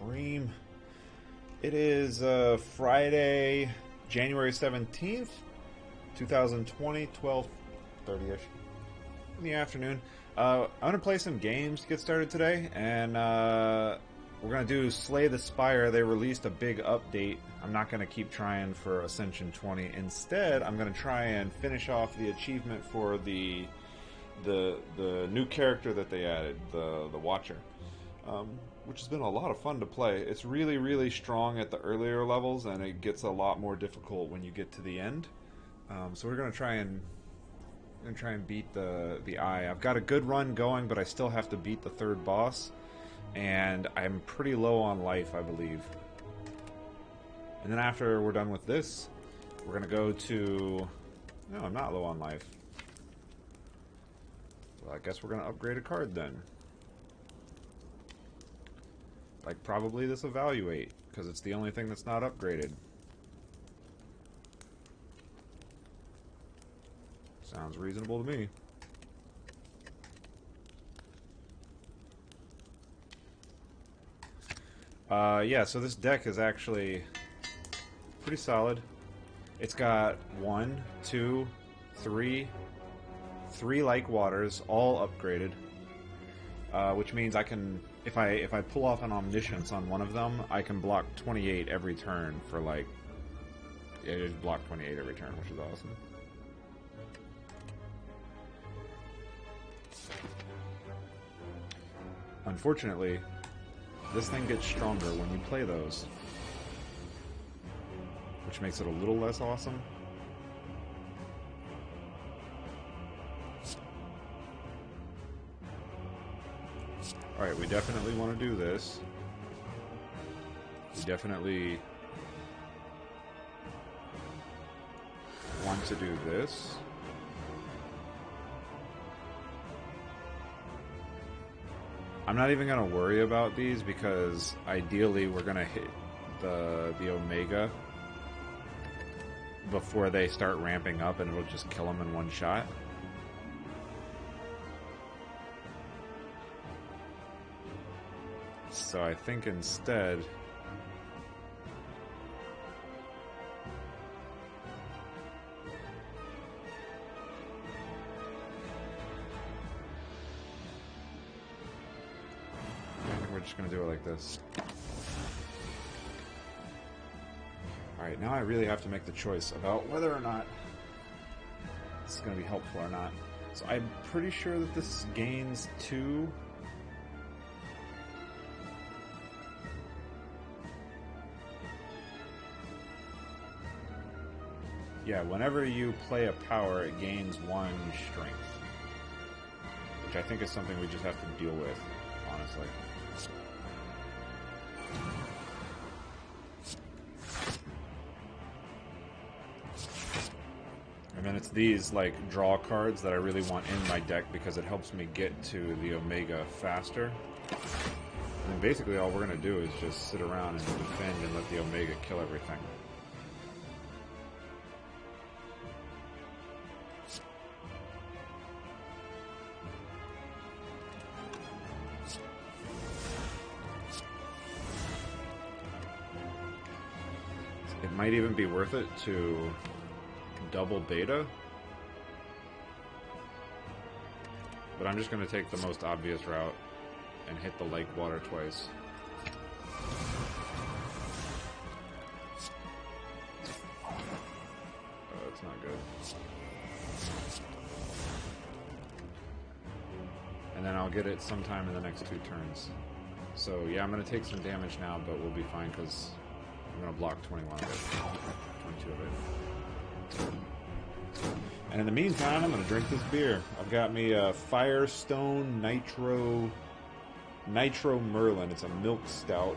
stream. It is Friday, January 17th, 2020, 12:30ish in the afternoon. I'm going to play some games to get started today, and we're going to do Slay the Spire. They released a big update. I'm not going to keep trying for Ascension 20. Instead, I'm going to try and finish off the achievement for the new character that they added, the Watcher, which has been a lot of fun to play. It's really, really strong at the earlier levels, and it gets a lot more difficult when you get to the end. So we're going to try and beat the Eye. I've got a good run going, but I still have to beat the third boss, and I'm pretty low on life, I believe. And then after we're done with this, we're going to go to... No, I'm not low on life. Well, I guess we're going to upgrade a card then. Like, probably this Evaluate, because it's the only thing that's not upgraded. Sounds reasonable to me. Yeah, so this deck is actually pretty solid. It's got 1, 2, 3 like waters, all upgraded. Which means I can, if I pull off an Omniscience on one of them, I can block 28 every turn for like, yeah, just block 28 every turn, which is awesome. Unfortunately, this thing gets stronger when you play those, which makes it a little less awesome. Alright, we definitely want to do this. We definitely want to do this. I'm not even going to worry about these because ideally we're going to hit the Omega before they start ramping up, and it'll just kill them in one shot. So I think instead... we're just going to do it like this. Alright, now I really have to make the choice about whether or not this is going to be helpful or not. So I'm pretty sure that this gains 2... Yeah, whenever you play a power, it gains 1 strength. Which I think is something we just have to deal with, honestly. And then it's these, like, draw cards that I really want in my deck because it helps me get to the Omega faster. And then basically all we're going to do is just sit around and defend and let the Omega kill everything. It might even be worth it to double beta, but I'm just going to take the most obvious route and hit the lake water twice. Oh, that's not good. And then I'll get it sometime in the next 2 turns. So yeah, I'm going to take some damage now, but we'll be fine because I'm going to block 21 of it. 22 of it. And in the meantime, I'm going to drink this beer. I've got me a Firestone Nitro Merlin. It's a milk stout.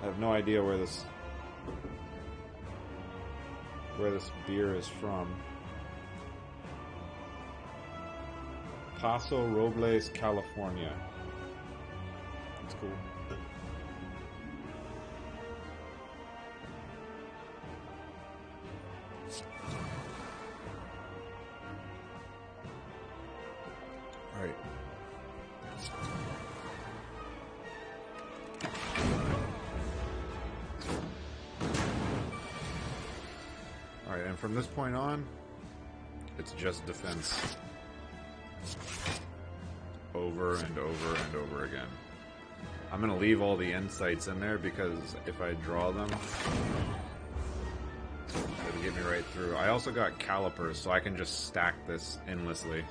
I have no idea where this beer is from. Paso Robles, California. That's cool. Alright. from this point on, it's just defense. Over and over and over again. I'm going to leave all the insights in there because if I draw them, it'll get me right through. I also got calipers, so I can just stack this endlessly.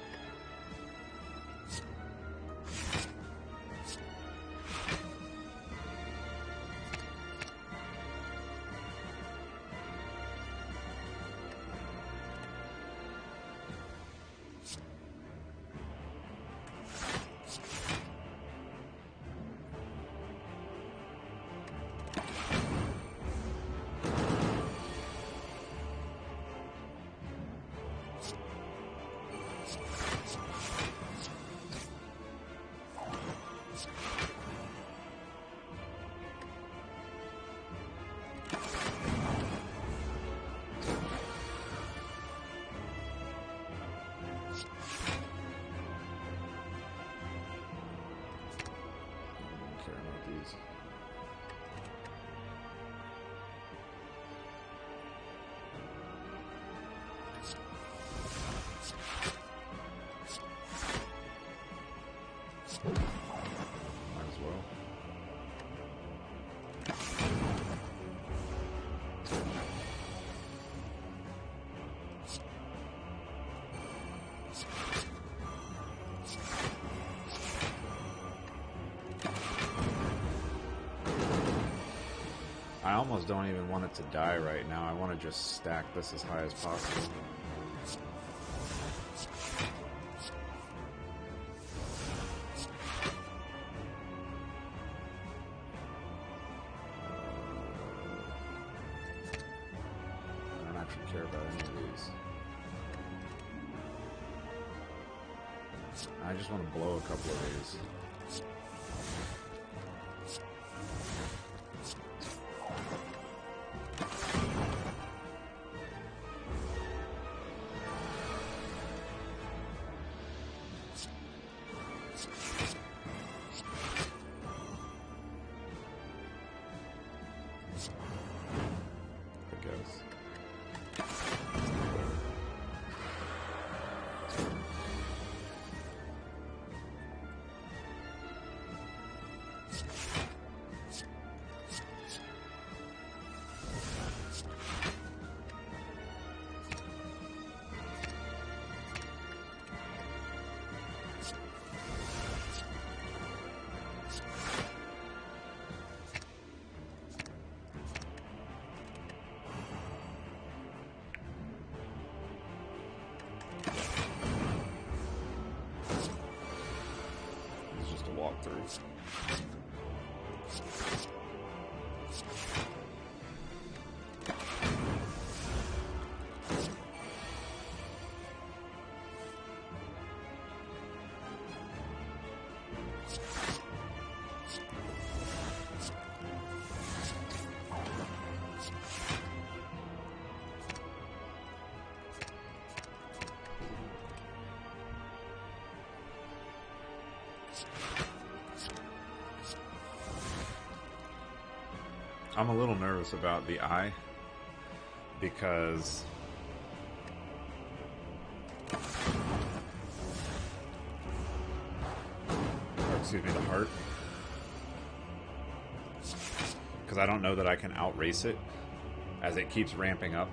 I almost don't even want it to die right now. I want to just stack this as high as possible. I don't actually care about any of these. I just want to blow a couple of these. Walkthroughs. I'm a little nervous about the eye because excuse me, the heart, because I don't know that I can outrace it as it keeps ramping up.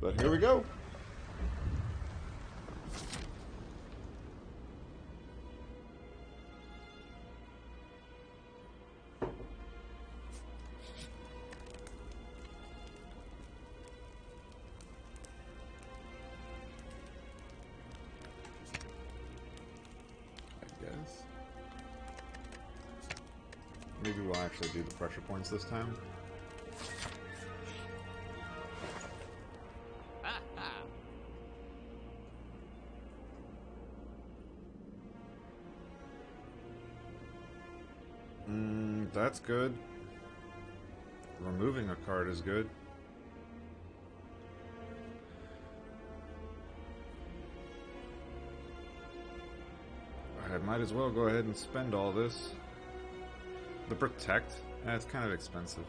But here we go. Maybe we'll actually do the pressure points this time. That's good. Removing a card is good. I might as well go ahead and spend all this. The Protect, that's kind of expensive.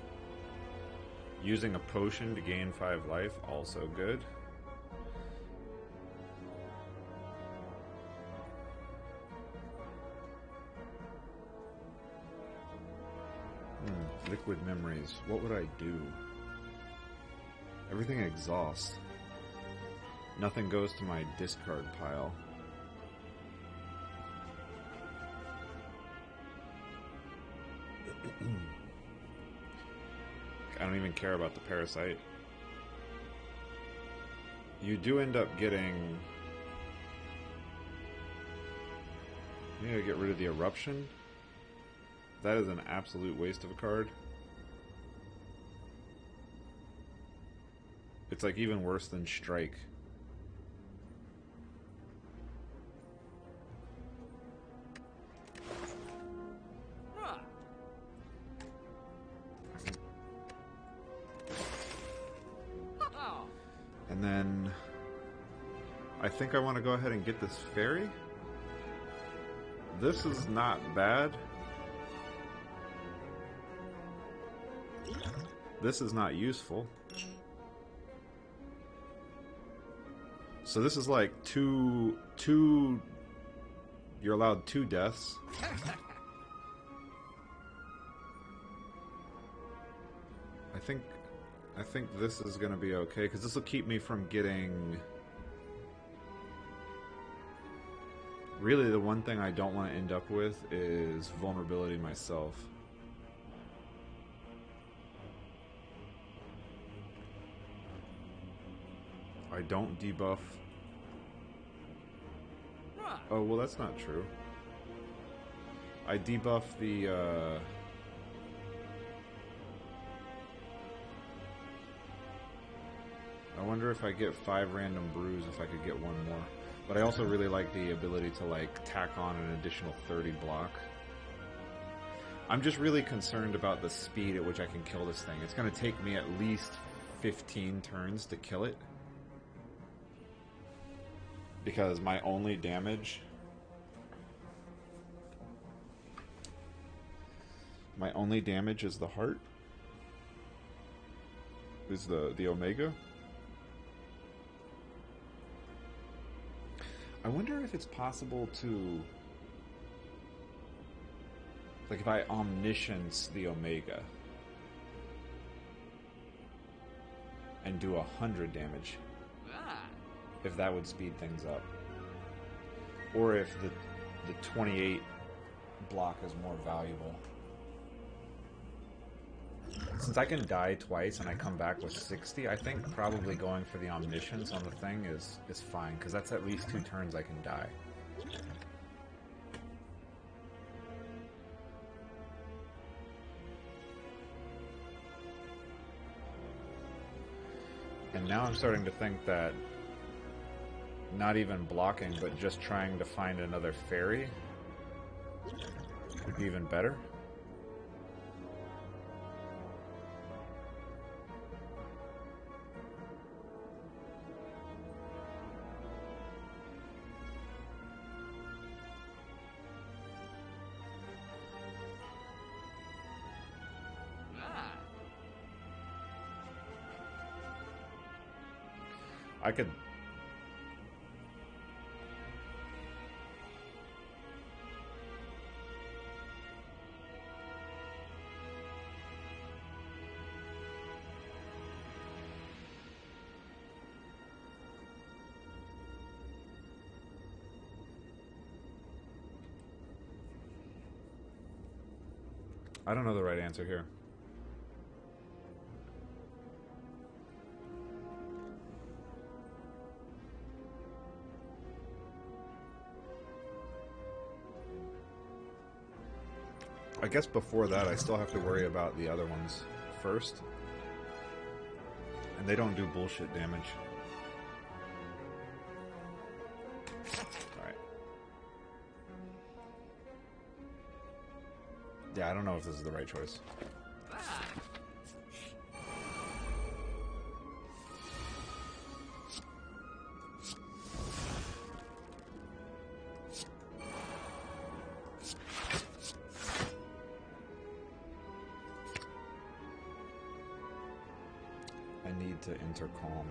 Using a potion to gain 5 life, also good. Liquid memories. What would I do? Everything exhausts. Nothing goes to my discard pile. I don't even care about the parasite. You do end up getting... You gotta get rid of the eruption. That is an absolute waste of a card. It's like even worse than Strike. And then I think I want to go ahead and get this fairy. This is not bad. This is not useful. So this is like two you're allowed 2 deaths. I think this is gonna be okay, because this will keep me from getting... Really, the one thing I don't want to end up with is vulnerability myself. I don't debuff... Oh, well, that's not true. I debuff the, I wonder if I get 5 random brews if I could get 1 more. But I also really like the ability to, like, tack on an additional 30 block. I'm just really concerned about the speed at which I can kill this thing. It's going to take me at least 15 turns to kill it. Because my only damage... My only damage is the heart. Is the Omega. I wonder if it's possible to... Like if I omniscience the Omega and do 100 damage, if that would speed things up. Or if the 28 block is more valuable. Since I can die twice and I come back with 60, I think probably going for the omniscience on the thing is fine, because that's at least 2 turns I can die. And now I'm starting to think that not even blocking, but just trying to find another fairy would be even better. I could... I don't know the right answer here. I guess before that, I still have to worry about the other ones first. And they don't do bullshit damage. Alright. Yeah, I don't know if this is the right choice. I need to intercom.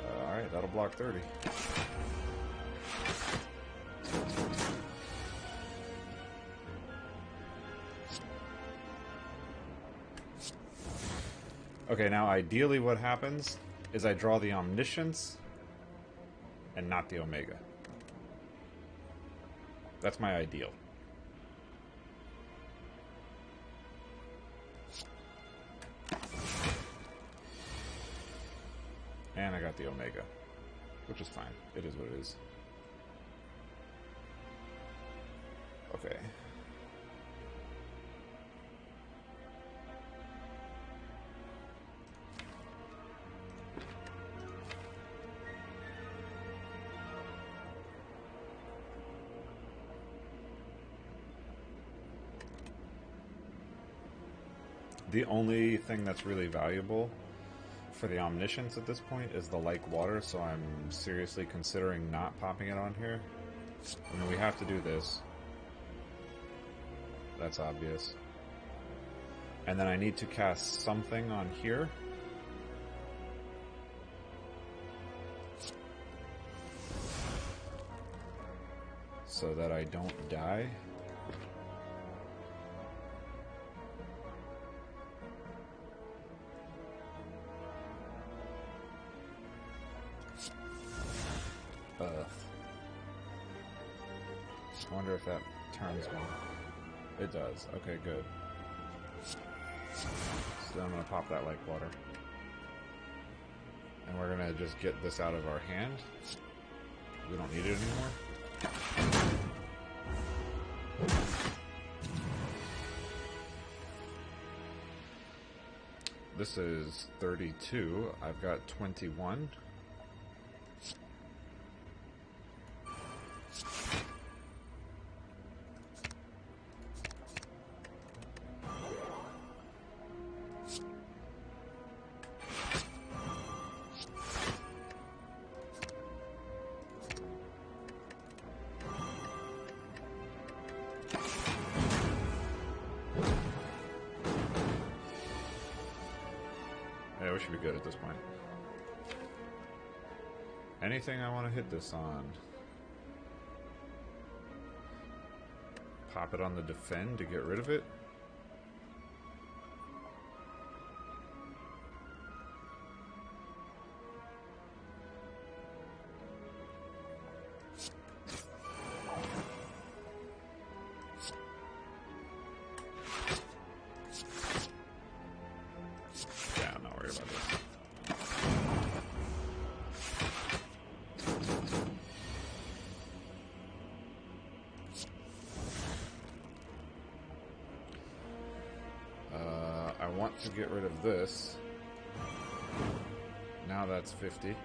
Alright, that'll block 30. Okay, now ideally what happens is I draw the Omniscience and not the Omega. That's my ideal. And I got the Omega, which is fine. It is what it is. Okay. The only thing that's really valuable for the Omniscience at this point is the like water, so I'm seriously considering not popping it on here. I mean, we have to do this. That's obvious. And then I need to cast something on here. So that I don't die. I wonder if that turns me. It does. Okay, good. So I'm going to pop that like water. And we're going to just get this out of our hand. We don't need it anymore. This is 32. I've got 21. Yeah, we should be good at this point. Anything I want to hit this on? Pop it on the defend to get rid of it? I want to get rid of this. Now that's 50.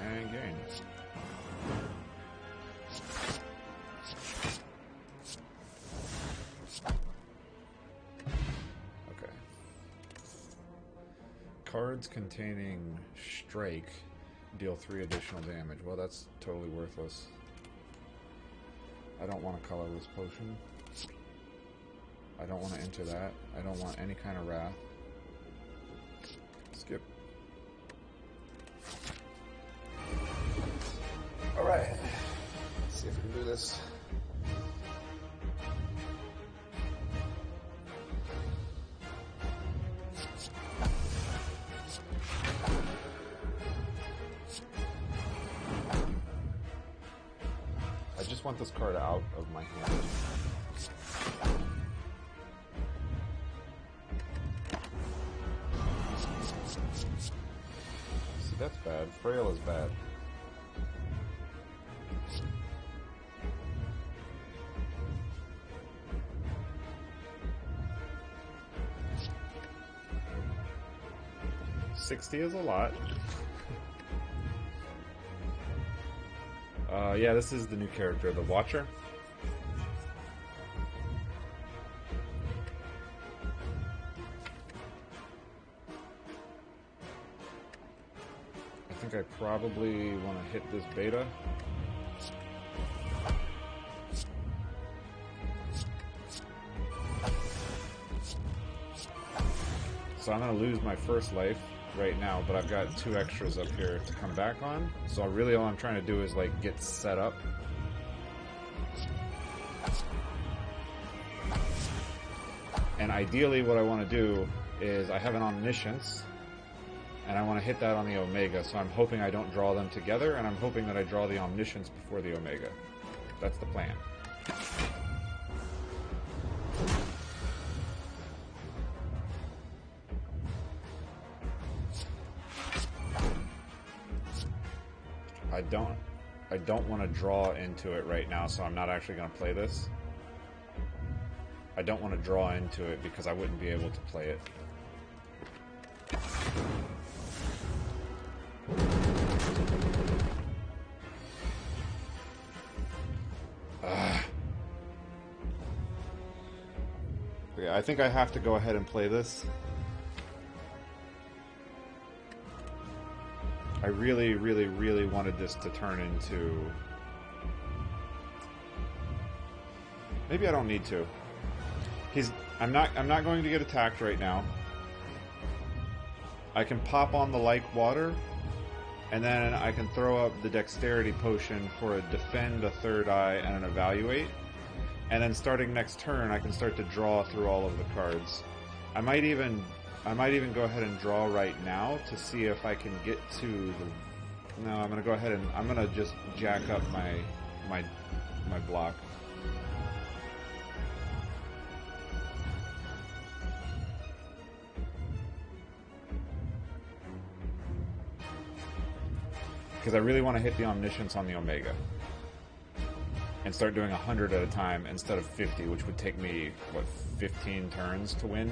And gain. Okay. Cards containing Strike deal 3 additional damage. Well, that's totally worthless. I don't want a colorless potion. I don't want to enter that. I don't want any kind of wrath. Skip. see if we can do this. I just want this card out of my hand. See, that's bad. Frail is bad. $60 is a lot. Yeah, this is the new character, the Watcher. I think I probably want to hit this beta. So I'm going to lose my first life right now, but I've got 2 extras up here to come back on. So really all I'm trying to do is like get set up. And ideally what I want to do is I have an Omniscience and I want to hit that on the Omega, so I'm hoping I don't draw them together, and I'm hoping that I draw the Omniscience before the Omega. That's the plan. I don't want to draw into it right now, so I'm not actually going to play this. I don't want to draw into it because I wouldn't be able to play it. Yeah, I think I have to go ahead and play this. I really, really, really wanted this to turn into... Maybe I don't need to. I'm not going to get attacked right now. I can pop on the like water, and then I can throw up the dexterity potion for a defend, a third eye, and an evaluate. And then starting next turn, I can start to draw through all of the cards. I might even go ahead and draw right now to see if I can get to the... No, I'm going to go ahead and... I'm going to just jack up my block. Because I really want to hit the Omniscience on the Omega. And start doing 100 at a time instead of 50, which would take me, what, 15 turns to win?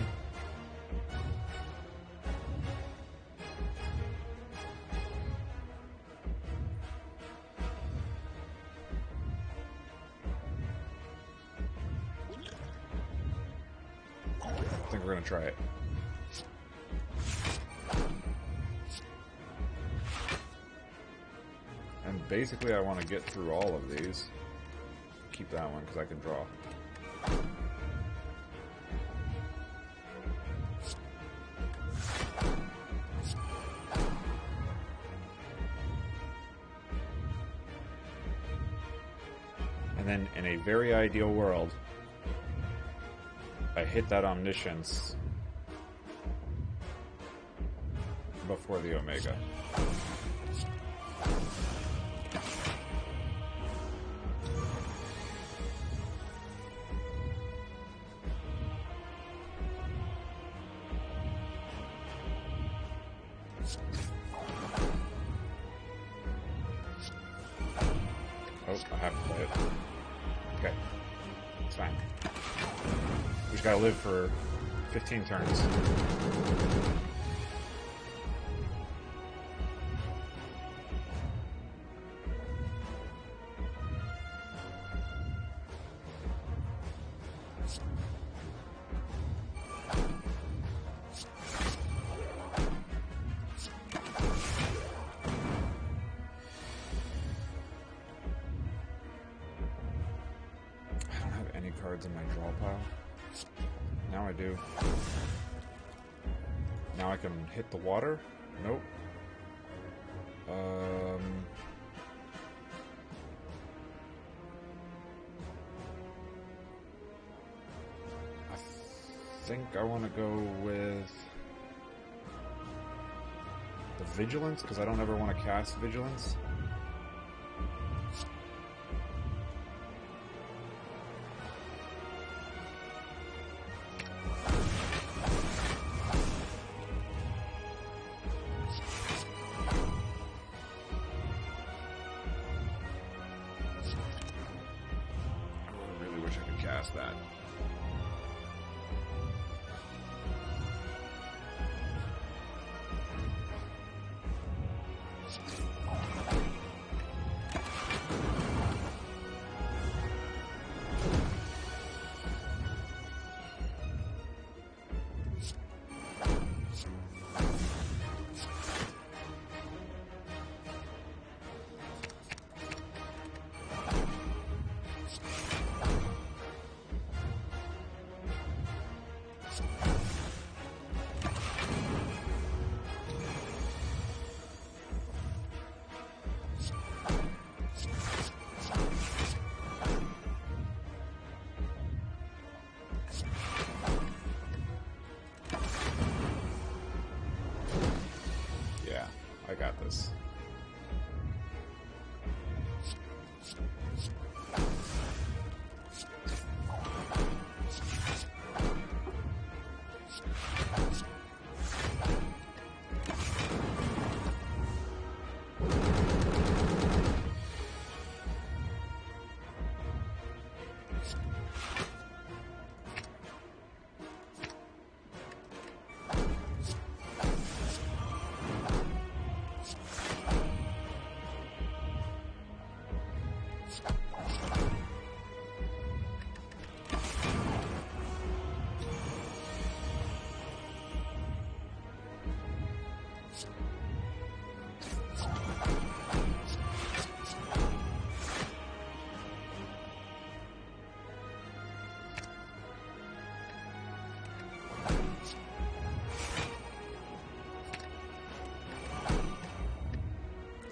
I think we're going to try it. And basically I want to get through all of these. Keep that one because I can draw. And then in a very ideal world, I hit that Omniscience before the Omega. Oh, I have to play it. Okay. It's fine. We just gotta live for 15 turns. Cards in my draw pile. Now I do. Now I can hit the water? Nope. think I want to go with the Vigilance, because I don't ever want to cast Vigilance. I really wish I could cast that. I got this.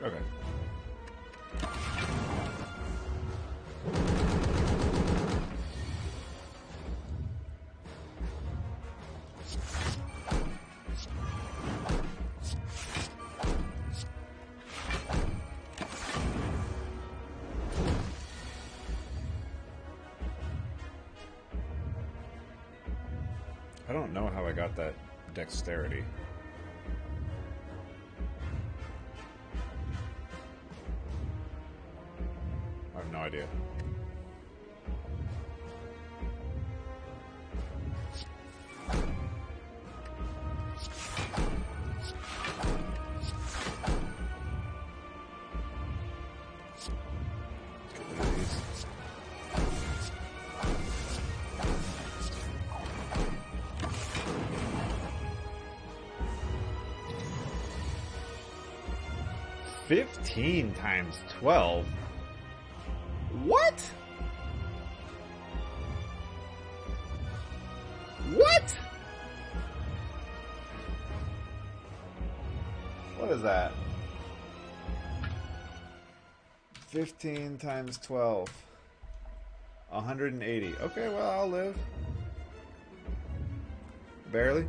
Okay. I don't know how I got that dexterity. I have no idea. Get rid of these. $15 times 12? What? What? What is that? 15 times 12. 180. Okay, well, I'll live. Barely.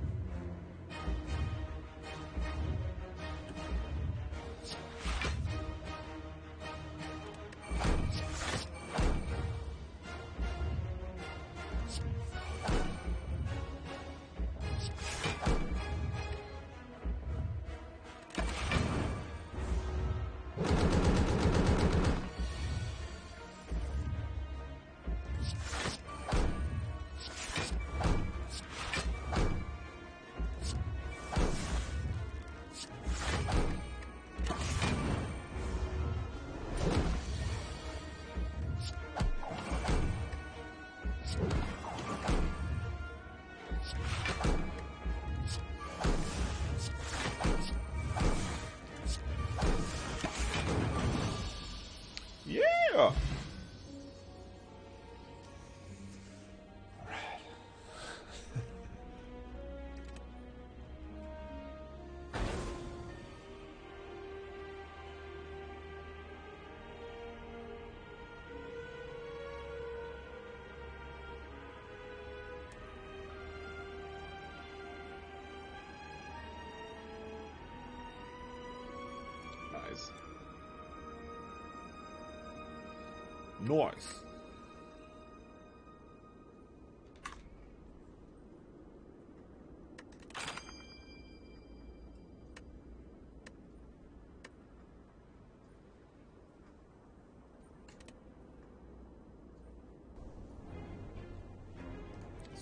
Nice.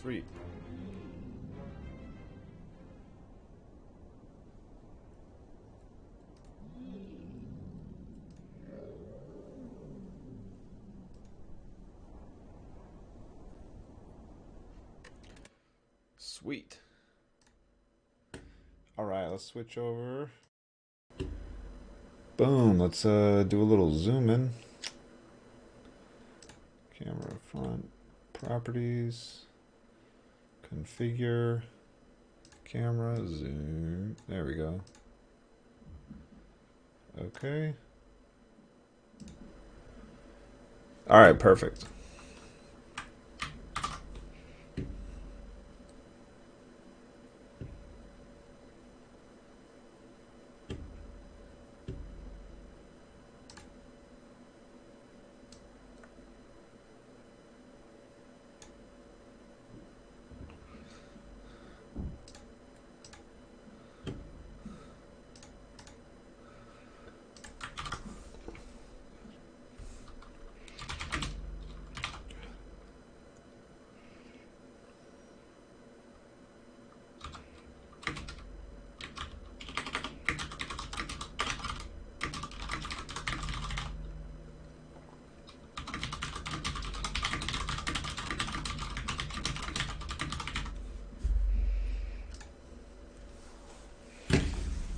Sweet. Sweet. All right, let's switch over. Boom, let's do a little zoom in. Camera front, properties, configure, camera, zoom. There we go. Okay. All right, perfect.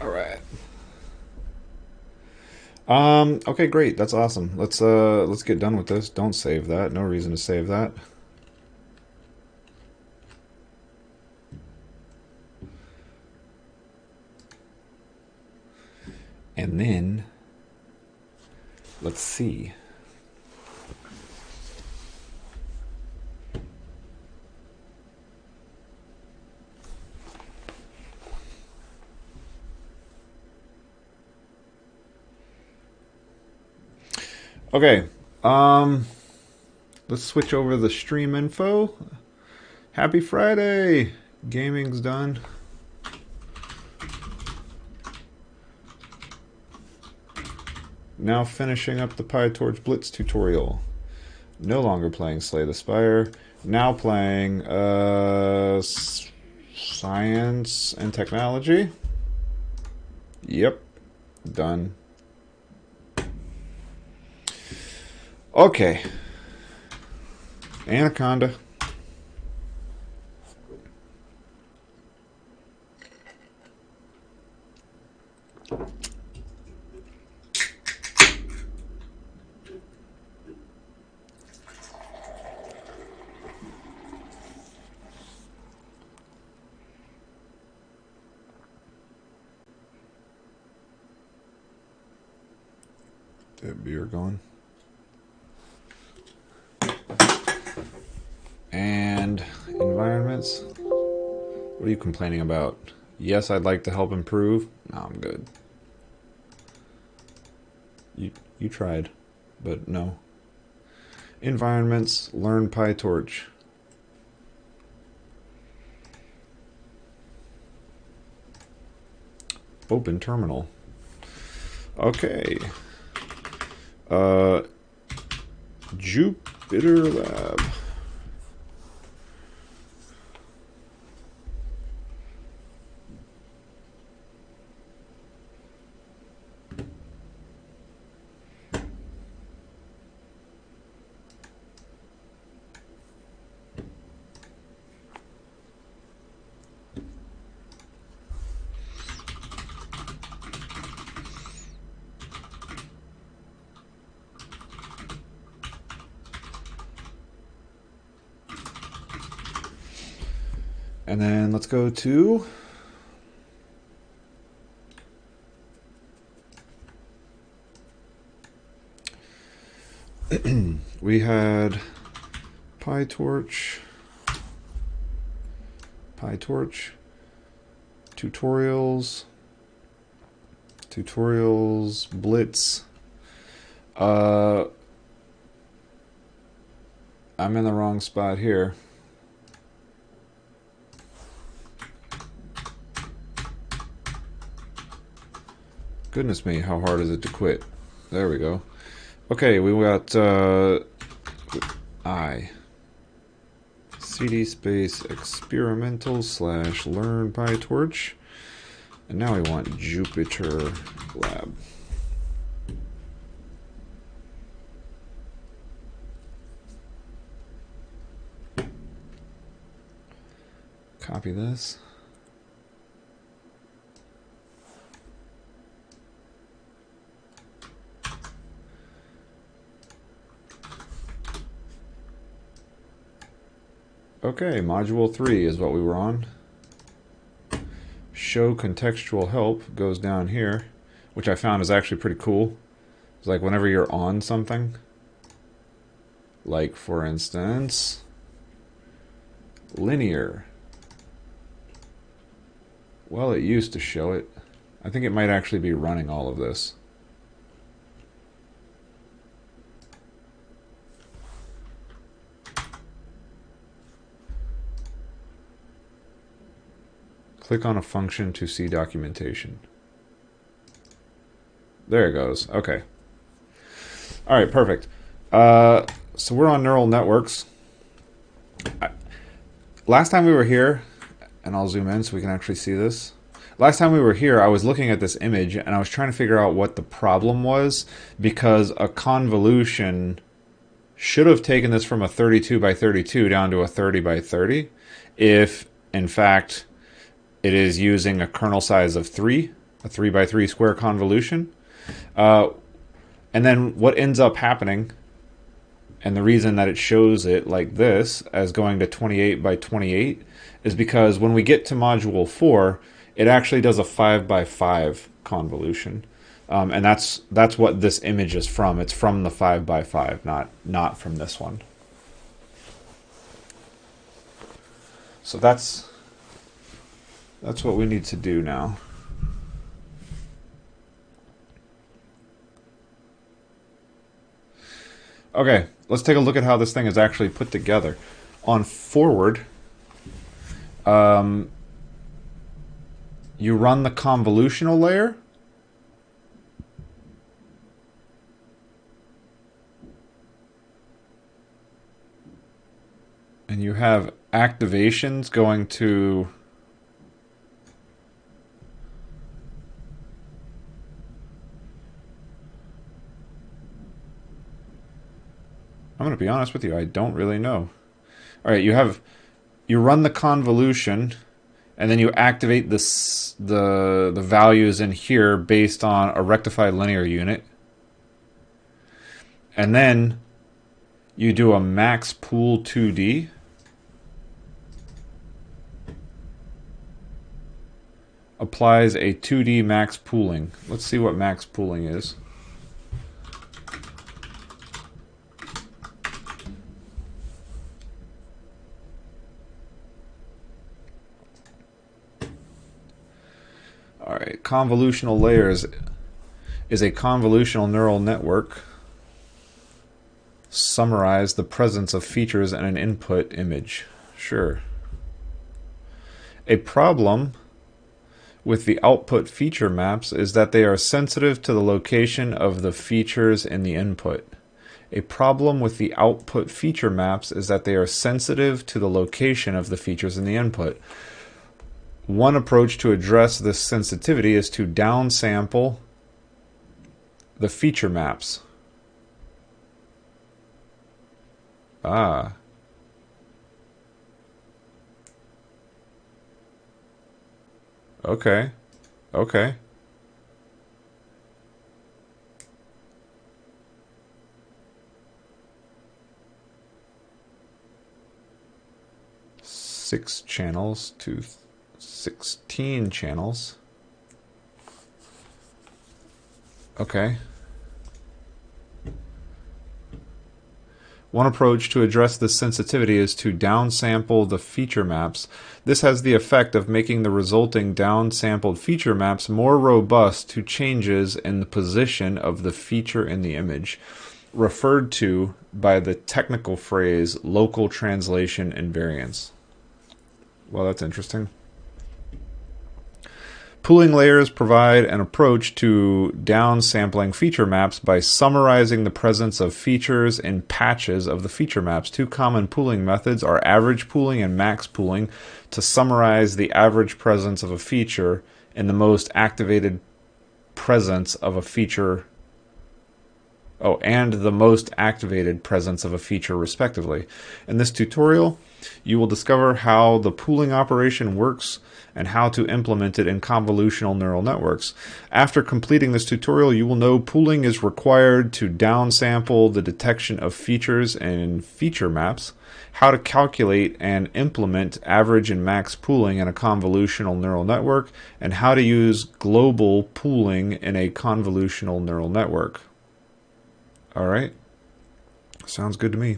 All right. Okay, great. That's awesome. Let's get done with this. Don't save that. No reason to save that. And then let's see. Okay, let's switch over the stream info. Happy Friday! Gaming's done. Now finishing up the PyTorch Blitz tutorial. No longer playing Slay the Spire. Now playing Science and Technology. Yep, done. Okay. Anaconda. That beer going. And environments. What are you complaining about? Yes, I'd like to help improve. No, I'm good. You tried, but no. Environments, learn PyTorch. Open terminal. Okay. Jupyter Lab. And then let's go to we had PyTorch, tutorials, blitz. I'm in the wrong spot here. Goodness me, how hard is it to quit? There we go. Okay, we got cd space experimental / learn PyTorch. And now we want Jupyter Lab. Copy this. Okay, module 3 is what we were on. Show contextual help goes down here, which I found is actually pretty cool. It's like whenever you're on something, like for instance, linear. Well, it used to show it. I think it might actually be running all of this. Click on a function to see documentation. There it goes. Okay. All right, perfect. So we're on neural networks. Last time we were here, and I'll zoom in so we can actually see this. Last time we were here, I was looking at this image and I was trying to figure out what the problem was, because a convolution should have taken this from a 32 by 32 down to a 30 by 30 if, in fact, it is using a kernel size of 3, a 3 by 3 square convolution. And then what ends up happening, and the reason that it shows it like this as going to 28 by 28, is because when we get to module 4, it actually does a 5 by 5 convolution. And that's what this image is from. It's from the 5 by 5, not from this one. So that's what we need to do now. Okay, let's take a look at how this thing is actually put together. On forward, you run the convolutional layer. And you have activations going to I'm going to be honest with you, I don't really know. All right, you run the convolution, and then you activate the values in here based on a rectified linear unit. And then you do a max pool 2D. Applies a 2D max pooling. Let's see what max pooling is. All right, convolutional layers is a convolutional neural network. Summarize the presence of features in an input image. Sure. A problem with the output feature maps is that they are sensitive to the location of the features in the input. A problem with the output feature maps is that they are sensitive to the location of the features in the input. One approach to address this sensitivity is to downsample the feature maps. Ah. Okay. Okay. Six channels to 16 channels. Okay. One approach to address this sensitivity is to downsample the feature maps. This has the effect of making the resulting downsampled feature maps more robust to changes in the position of the feature in the image. referred to by the technical phrase local translation invariance. Well, that's interesting. Pooling layers provide an approach to downsampling feature maps by summarizing the presence of features in patches of the feature maps. Two common pooling methods are average pooling and max pooling to summarize the average presence of a feature in the most activated presence of a feature and the most activated presence of a feature respectively. In this tutorial, you will discover how the pooling operation works and how to implement it in convolutional neural networks. After completing this tutorial, you will know pooling is required to downsample the detection of features in feature maps, how to calculate and implement average and max pooling in a convolutional neural network, and how to use global pooling in a convolutional neural network. Alright, sounds good to me.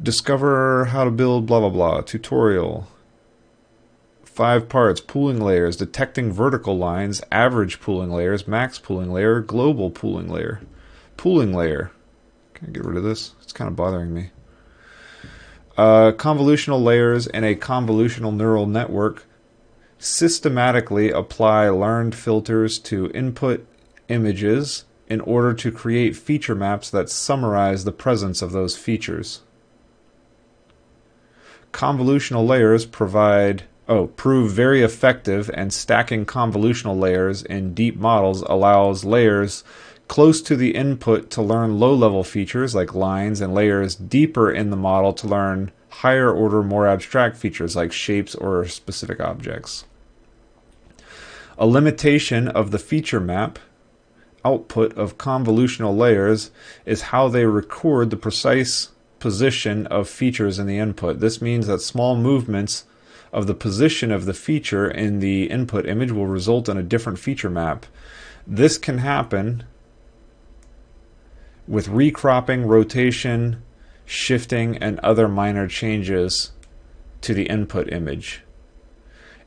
Discover how to build blah blah blah. Tutorial. 5 parts. Pooling layers. Detecting vertical lines. Average pooling layers. Max pooling layer. Global pooling layer. Pooling layer. Can I get rid of this? It's kind of bothering me. Convolutional layers in a convolutional neural network systematically apply learned filters to input images in order to create feature maps that summarize the presence of those features. Convolutional layers prove very effective, and stacking convolutional layers in deep models allows layers close to the input to learn low-level features like lines, and layers deeper in the model to learn higher-order, more abstract features like shapes or specific objects. A limitation of the feature map output of convolutional layers is how they record the precise position of features in the input. This means that small movements of the position of the feature in the input image will result in a different feature map. This can happen with recropping, rotation, shifting, and other minor changes to the input image.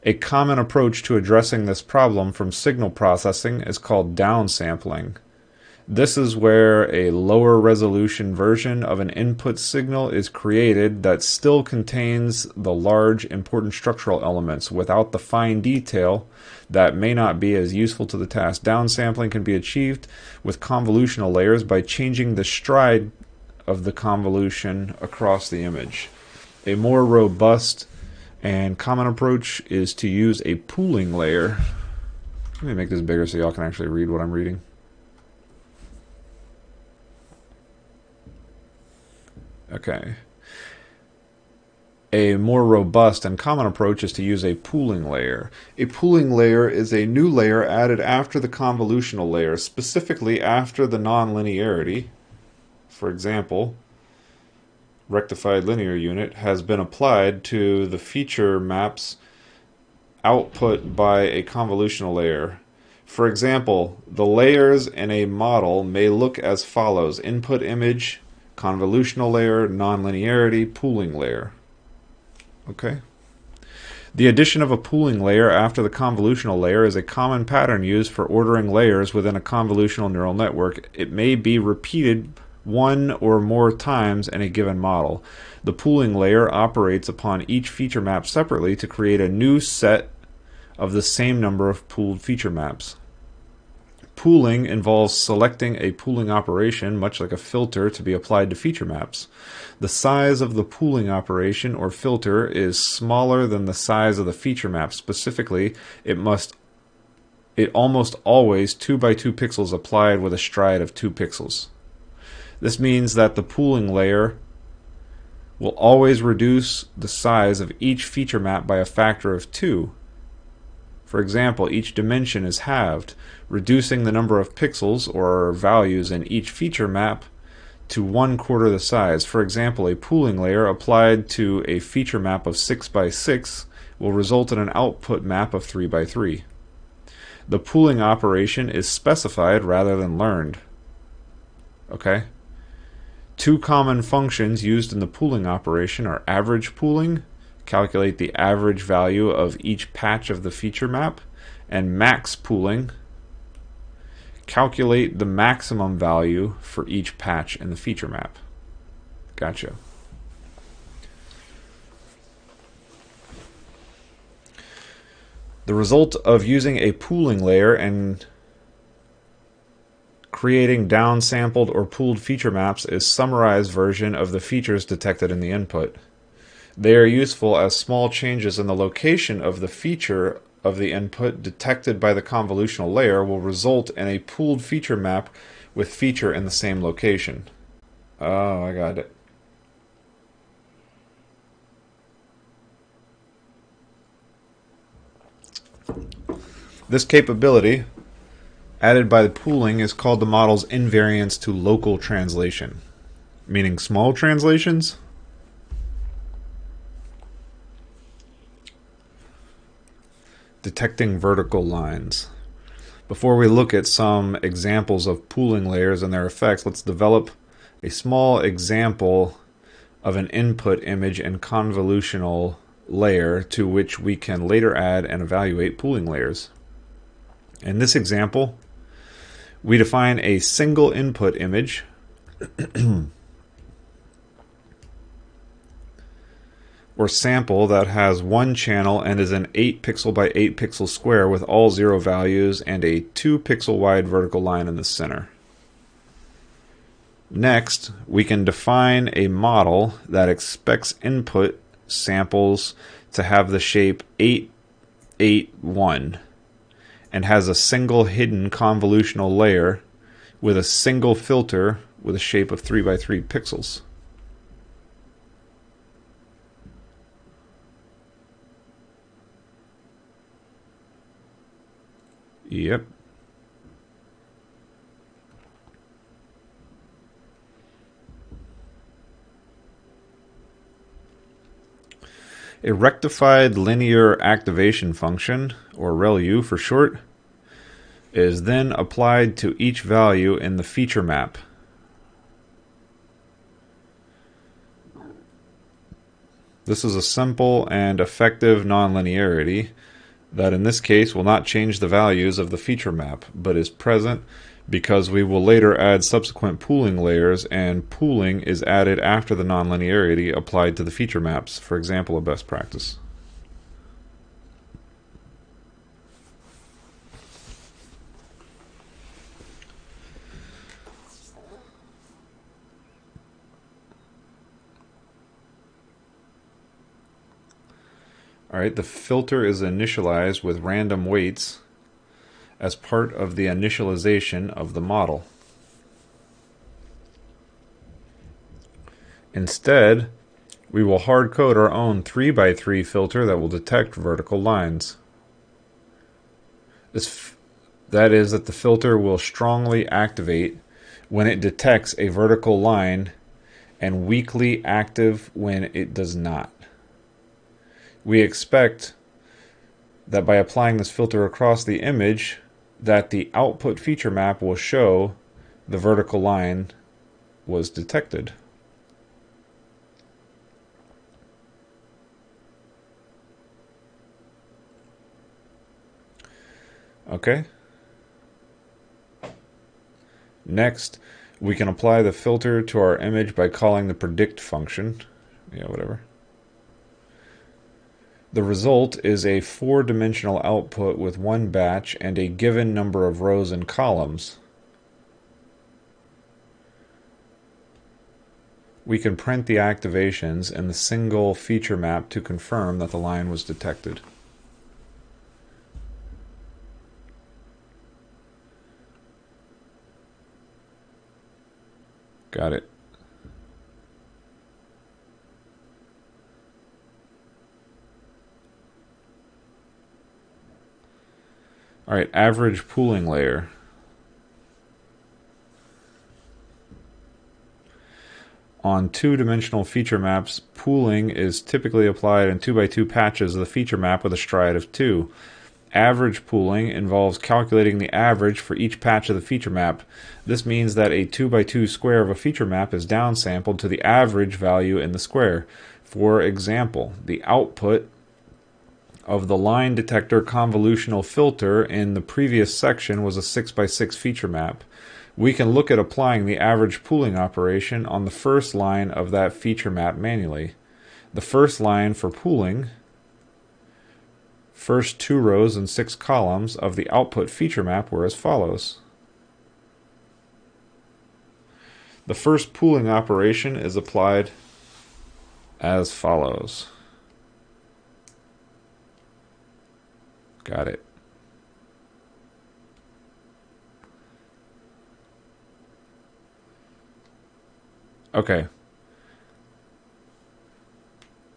A common approach to addressing this problem from signal processing is called downsampling. This is where a lower resolution version of an input signal is created that still contains the large important structural elements without the fine detail that may not be as useful to the task. Downsampling can be achieved with convolutional layers by changing the stride of the convolution across the image. A more robust and common approach is to use a pooling layer. Let me make this bigger so y'all can actually read what I'm reading. Okay. A more robust and common approach is to use a pooling layer. A pooling layer is a new layer added after the convolutional layer, specifically after the nonlinearity. For example, rectified linear unit has been applied to the feature maps output by a convolutional layer. For example, the layers in a model may look as follows: input image, convolutional layer, nonlinearity, pooling layer. Okay. The addition of a pooling layer after the convolutional layer is a common pattern used for ordering layers within a convolutional neural network. It may be repeated one or more times in a given model. The pooling layer operates upon each feature map separately to create a new set of the same number of pooled feature maps. Pooling involves selecting a pooling operation, much like a filter, to be applied to feature maps. The size of the pooling operation or filter is smaller than the size of the feature map. Specifically, it almost always 2 by 2 pixels applied with a stride of 2 pixels. This means that the pooling layer will always reduce the size of each feature map by a factor of 2. For example, each dimension is halved, reducing the number of pixels or values in each feature map to 1/4 the size. For example, a pooling layer applied to a feature map of 6 by 6 will result in an output map of 3 by 3. The pooling operation is specified rather than learned. Okay? Two common functions used in the pooling operation are average pooling, calculate the average value of each patch of the feature map, and max pooling, calculate the maximum value for each patch in the feature map. Gotcha. The result of using a pooling layer and creating downsampled or pooled feature maps is summarized version of the features detected in the input. They are useful as small changes in the location of the feature of the input detected by the convolutional layer will result in a pooled feature map with feature in the same location. Oh, I got it. This capability, added by the pooling, is called the model's invariance to local translation, meaning small translations. Detecting vertical lines. Before we look at some examples of pooling layers and their effects, let's develop a small example of an input image and convolutional layer to which we can later add and evaluate pooling layers. In this example, we define a single input image or sample that has one channel and is an 8 pixel by 8 pixel square with all 0 values and a 2 pixel wide vertical line in the center. Next, we can define a model that expects input samples to have the shape 881 and has a single hidden convolutional layer with a single filter with a shape of 3 by 3 pixels. Yep. A rectified linear activation function, or ReLU for short, is then applied to each value in the feature map. This is a simple and effective nonlinearity that in this case will not change the values of the feature map, but is present because we will later add subsequent pooling layers, and pooling is added after the nonlinearity applied to the feature maps. For example, a best practice. Alright, the filter is initialized with random weights as part of the initialization of the model. Instead, we will hard code our own 3 by 3 filter that will detect vertical lines. That is that the filter will strongly activate when it detects a vertical line and weakly active when it does not. We expect that by applying this filter across the image, that the output feature map will show the vertical line was detected. Okay. Next, we can apply the filter to our image by calling the predict function. Yeah, whatever. The result is a 4-dimensional output with one batch and a given number of rows and columns. We can print the activations in the single feature map to confirm that the line was detected. Got it. Alright, average pooling layer. On 2-dimensional feature maps, pooling is typically applied in 2 by 2 patches of the feature map with a stride of 2. Average pooling involves calculating the average for each patch of the feature map. This means that a 2 by 2 square of a feature map is downsampled to the average value in the square. For example, the output of the line detector convolutional filter in the previous section was a 6x6 feature map, we can look at applying the average pooling operation on the first line of that feature map manually. The first line for pooling, first 2 rows and 6 columns of the output feature map were as follows. The first pooling operation is applied as follows. Got it. Okay.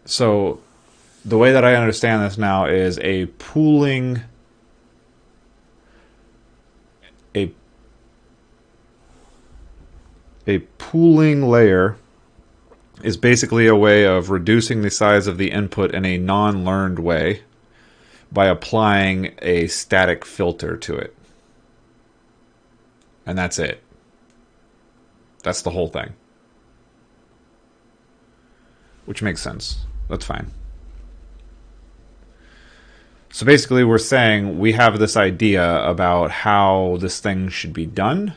So the way that I understand this now is a pooling layer is basically a way of reducing the size of the input in a non-learned way by applying a static filter to it. And that's it. That's the whole thing. Which makes sense. That's fine. So basically we're saying we have this idea about how this thing should be done.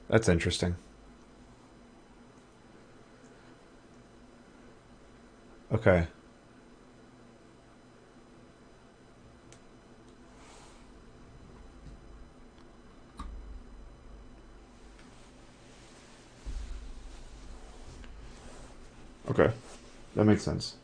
That's interesting. Okay. Okay. That makes sense.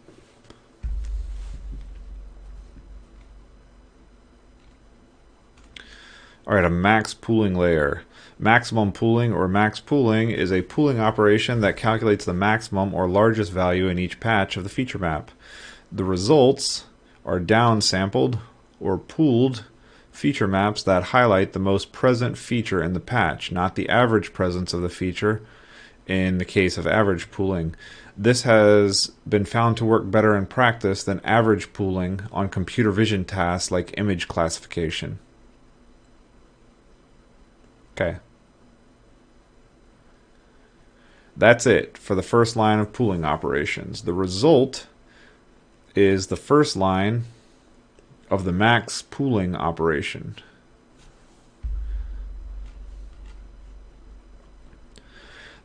All right, a max pooling layer. Maximum pooling or max pooling is a pooling operation that calculates the maximum or largest value in each patch of the feature map. The results are downsampled or pooled feature maps that highlight the most present feature in the patch, not the average presence of the feature in the case of average pooling. This has been found to work better in practice than average pooling on computer vision tasks like image classification. Okay. That's it for the first line of pooling operations. The result is the first line of the max pooling operation.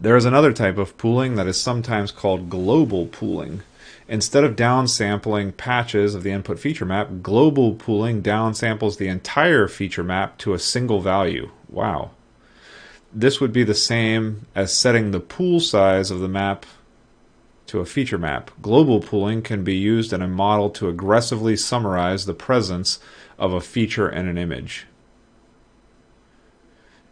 There is another type of pooling that is sometimes called global pooling. Instead of downsampling patches of the input feature map, global pooling downsamples the entire feature map to a single value. Wow. This would be the same as setting the pool size of the map to a feature map. Global pooling can be used in a model to aggressively summarize the presence of a feature in an image.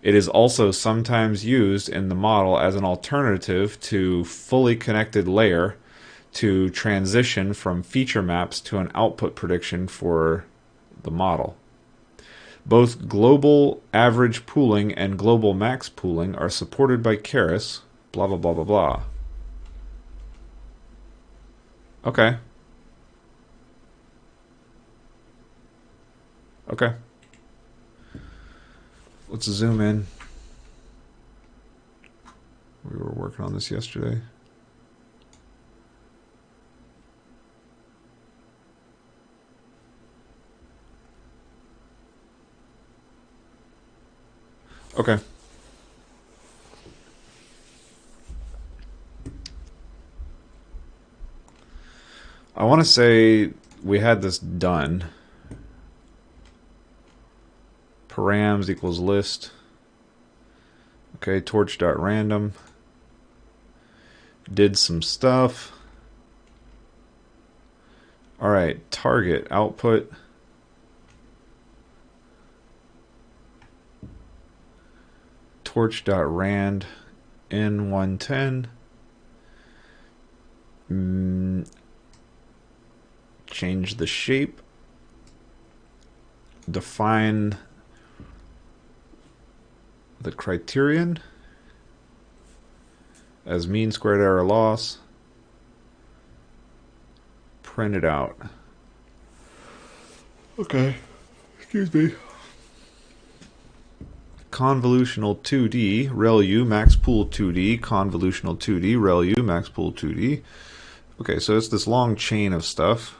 It is also sometimes used in the model as an alternative to fully connected layer to transition from feature maps to an output prediction for the model. Both global average pooling and global max pooling are supported by Keras, blah blah blah blah blah. Okay. Okay. Let's zoom in. We were working on this yesterday. Okay. I want to say we had this done. Params equals list. Okay, torch.random. Did some stuff. Alright, target output. Torch.rand n110. Change the shape. Define the criterion as mean squared error loss. Print it out. Okay. Excuse me. Convolutional 2D, ReLU, max pool 2D, convolutional 2D, ReLU, max pool 2D. Okay, so it's this long chain of stuff.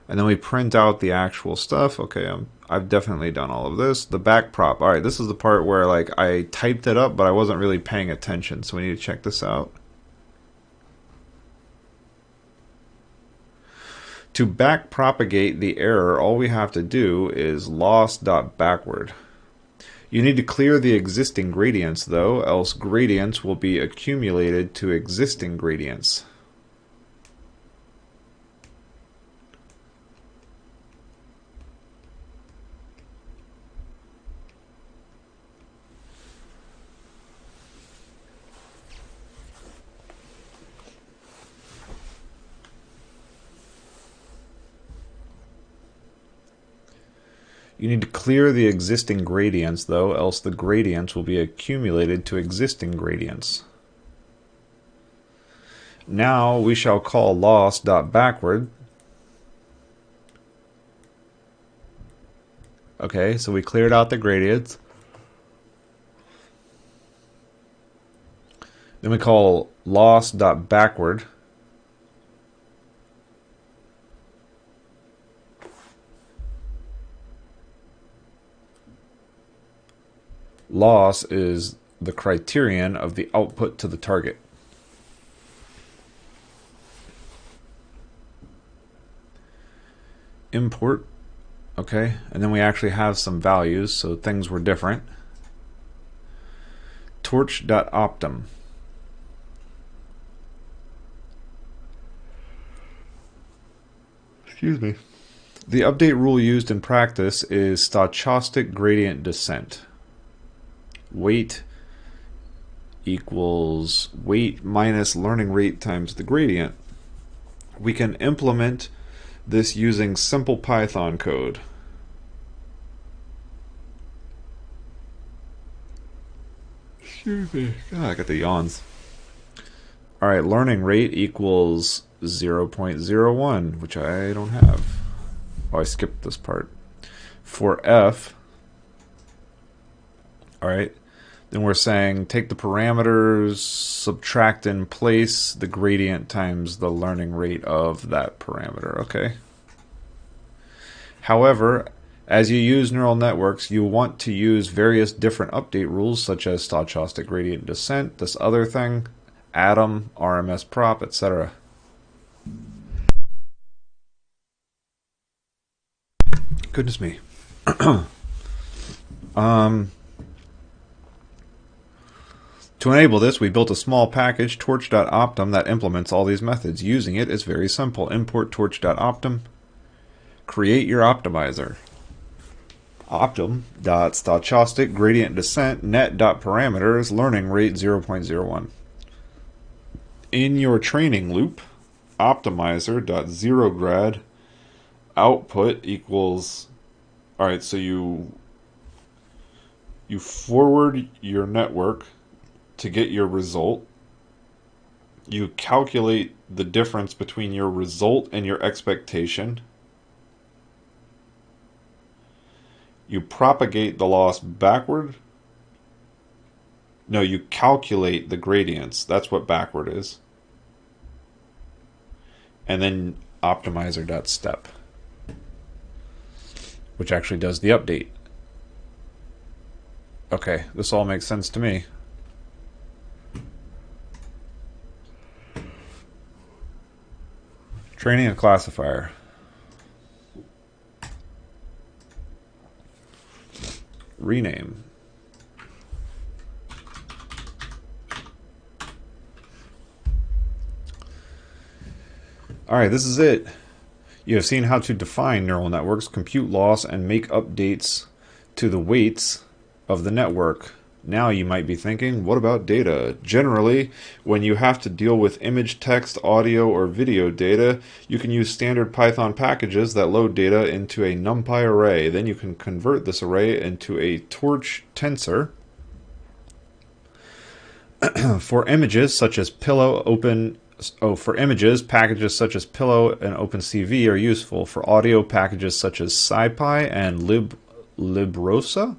And then we print out the actual stuff. Okay, I've definitely done all of this. The back prop. All right, this is the part where like I typed it up, but I wasn't really paying attention. So we need to check this out. To back propagate the error, all we have to do is loss.backward. You need to clear the existing gradients though, else gradients will be accumulated to existing gradients. You need to clear the existing gradients, though, else the gradients will be accumulated to existing gradients. Now we shall call loss.backward. Okay, so we cleared out the gradients. Then we call loss.backward. Loss is the criterion of the output to the target. Import, okay, and then we actually have some values, so things were different. Torch.optim. Excuse me. The update rule used in practice is stochastic gradient descent. Weight equals weight minus learning rate times the gradient. We can implement this using simple Python code. Excuse me. God, I got the yawns. Alright, learning rate equals 0.01, which I don't have. Oh, I skipped this part. For f, alright, then we're saying take the parameters, subtract in place the gradient times the learning rate of that parameter. Okay. However, as you use neural networks, you want to use various different update rules such as stochastic gradient descent, this other thing, atom, RMS prop, etc. Goodness me. To enable this, we built a small package, torch.optim, that implements all these methods. Using it is very simple. Import torch.optim, create your optimizer. Optim.stochastic gradient descent net.parameters learning rate 0.01. In your training loop, optimizer.zeroGrad output equals, alright, so you forward your network to get your result. You calculate the difference between your result and your expectation. You propagate the loss backward. No, you calculate the gradients. That's what backward is. And then optimizer.step, which actually does the update. Okay, this all makes sense to me. Training a classifier. Rename. Alright, this is it. You have seen how to define neural networks, compute loss, and make updates to the weights of the network. Now you might be thinking, what about data? Generally, when you have to deal with image, text, audio, or video data, you can use standard Python packages that load data into a NumPy array. Then you can convert this array into a torch tensor. For images such as pillow, open For images, packages such as Pillow and OpenCV are useful. For audio, packages such as SciPy and Librosa.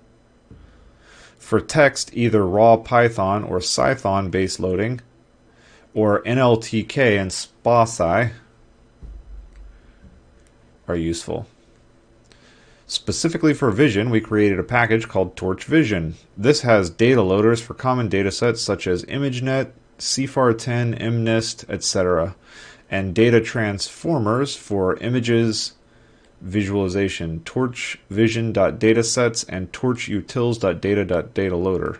For text, either raw Python or Cython base loading, or NLTK and SPASI are useful. Specifically for Vision, we created a package called Torch Vision. This has data loaders for common datasets such as ImageNet, CFAR10, MNIST, etc., and data transformers for images visualization, Torch Vision.datasets and Torch Utils.data.dataloader.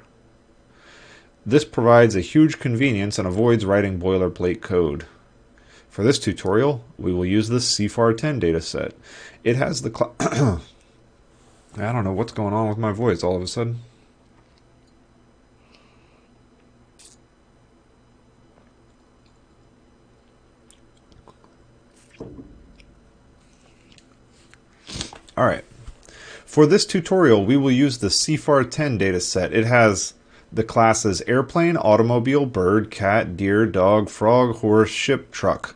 This provides a huge convenience and avoids writing boilerplate code. For this tutorial, we will use the CFAR10 dataset. It has the I don't know what's going on with my voice all of a sudden. All right. For this tutorial, we will use the CFAR10 dataset. It has the classes airplane, automobile, bird, cat, deer, dog, frog, horse, ship, truck.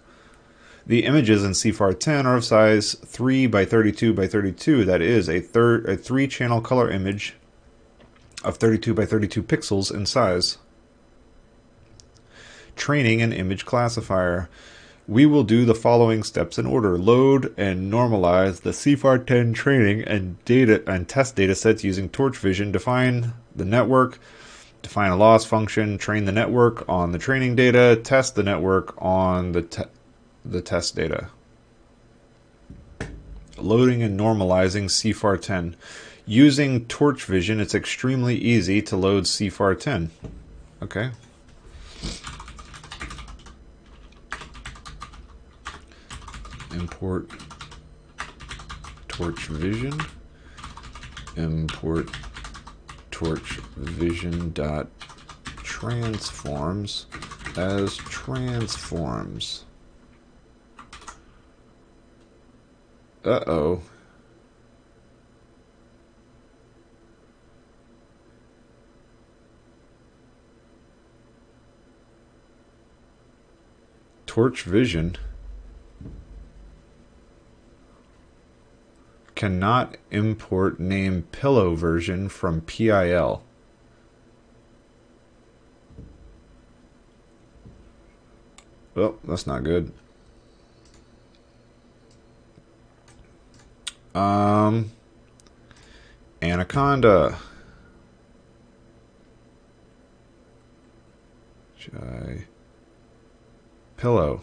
The images in CFAR10 are of size 3 by 32 by 32. That is a 3-channel color image of 32 by 32 pixels in size. Training an image classifier. We will do the following steps in order. Load and normalize the CFAR10 training and data and test datasets using Torch Vision. Define the network. Define a loss function. Train the network on the training data. Test the network on the test data. Loading and normalizing CFAR10. Using Torch Vision, it's extremely easy to load CFAR10. Okay. Import Torch Vision. Import Torch Vision dot transforms as transforms. Uh-oh. Torch Vision cannot import name pillow version from PIL. Well, that's not good. Anaconda. Pillow.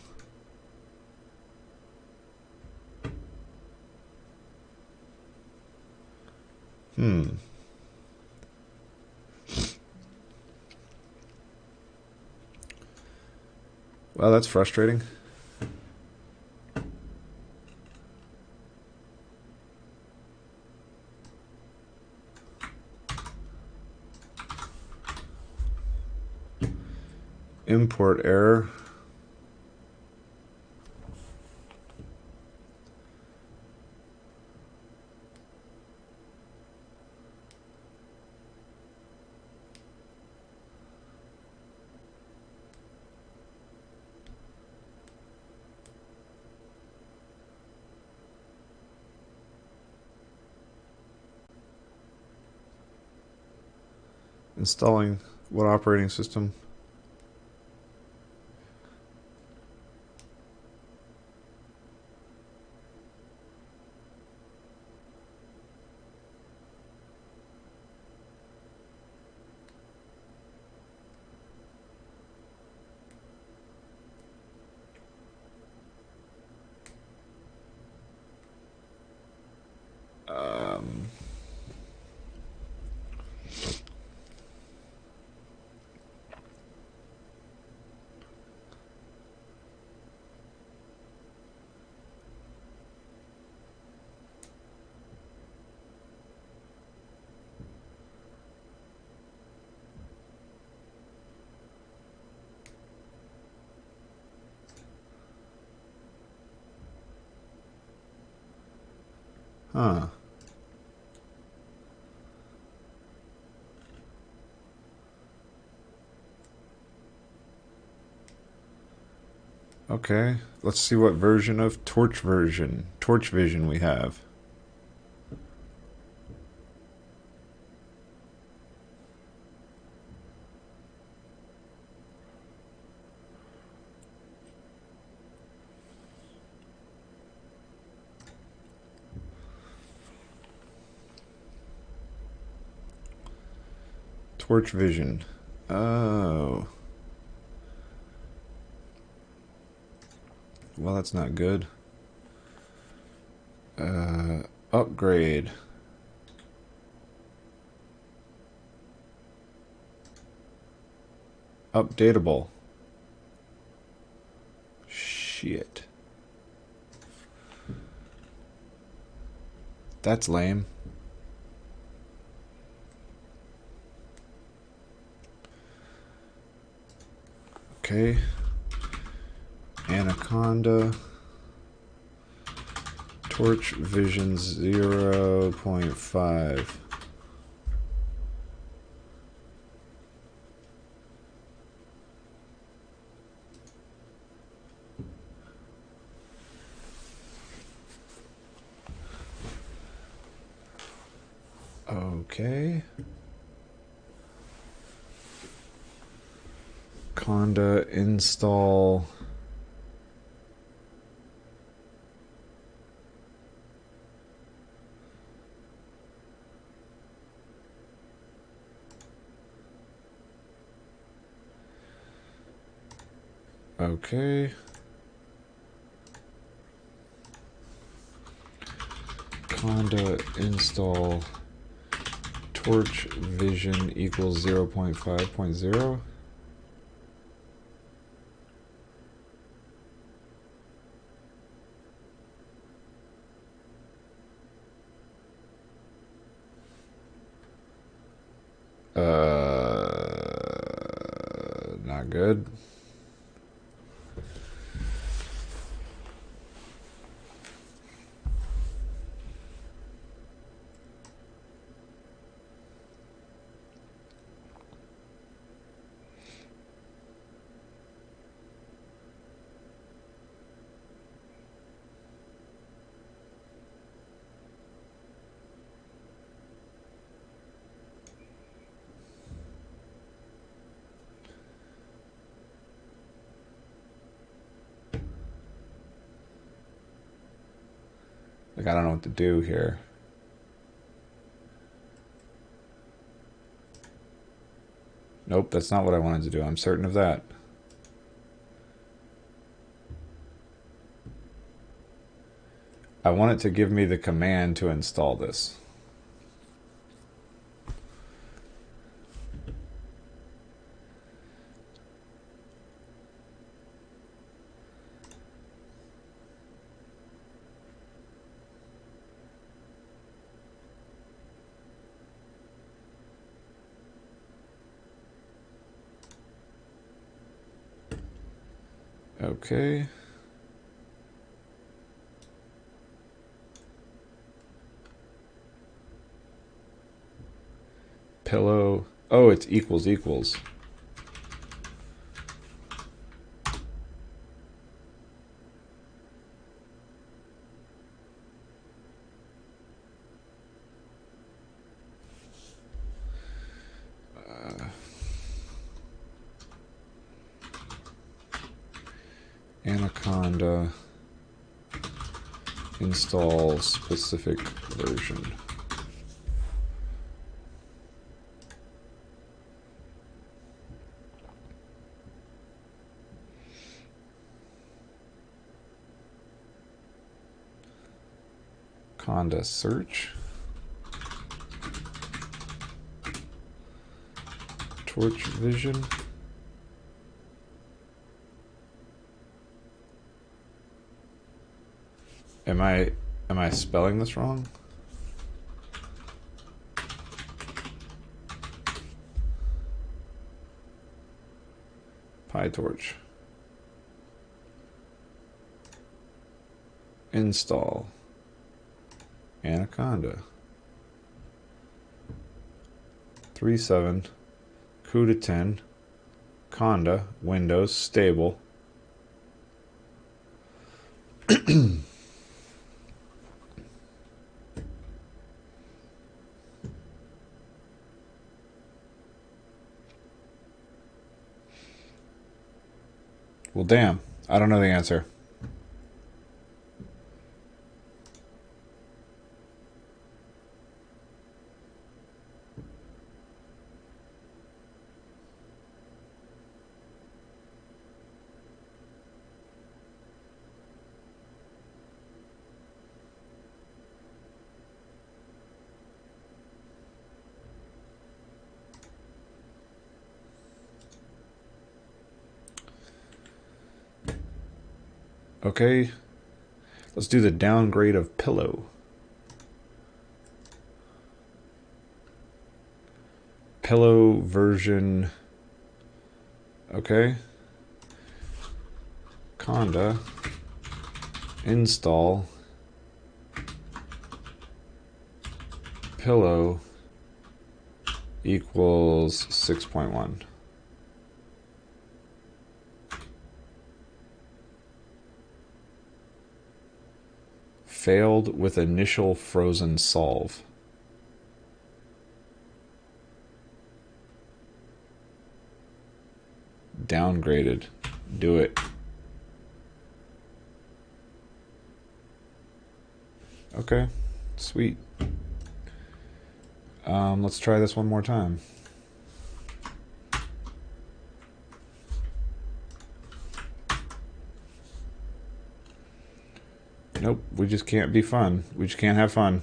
Well, that's frustrating. Import error. Installing what operating system? Huh. Okay, let's see what version of Torch Vision we have. Torch Vision. Oh. Well, that's not good. Upgrade. Updatable. Shit. That's lame. Okay. Anaconda. Torch Vision 0.5. Okay. Conda install. Okay. Conda install Torch Vision equals 0.5.0. Not good. Like, I don't know what to do here. Nope, that's not what I wanted to do. I'm certain of that. I want it to give me the command to install this. Okay. Pillow. Oh, it's equals equals. Anaconda install specific version. Conda search. Torch Vision. Am I spelling this wrong? PyTorch. Install. Anaconda. 3.7. CUDA 10. Conda. Windows. Stable. Well, damn. I don't know the answer. Okay. Let's do the downgrade of pillow. Pillow version. Okay. Conda. Install. Pillow equals 6.1. Failed with initial frozen solve. Downgraded. Do it. Okay, sweet. Let's try this one more time. Nope, we just can't be fun. We just can't have fun.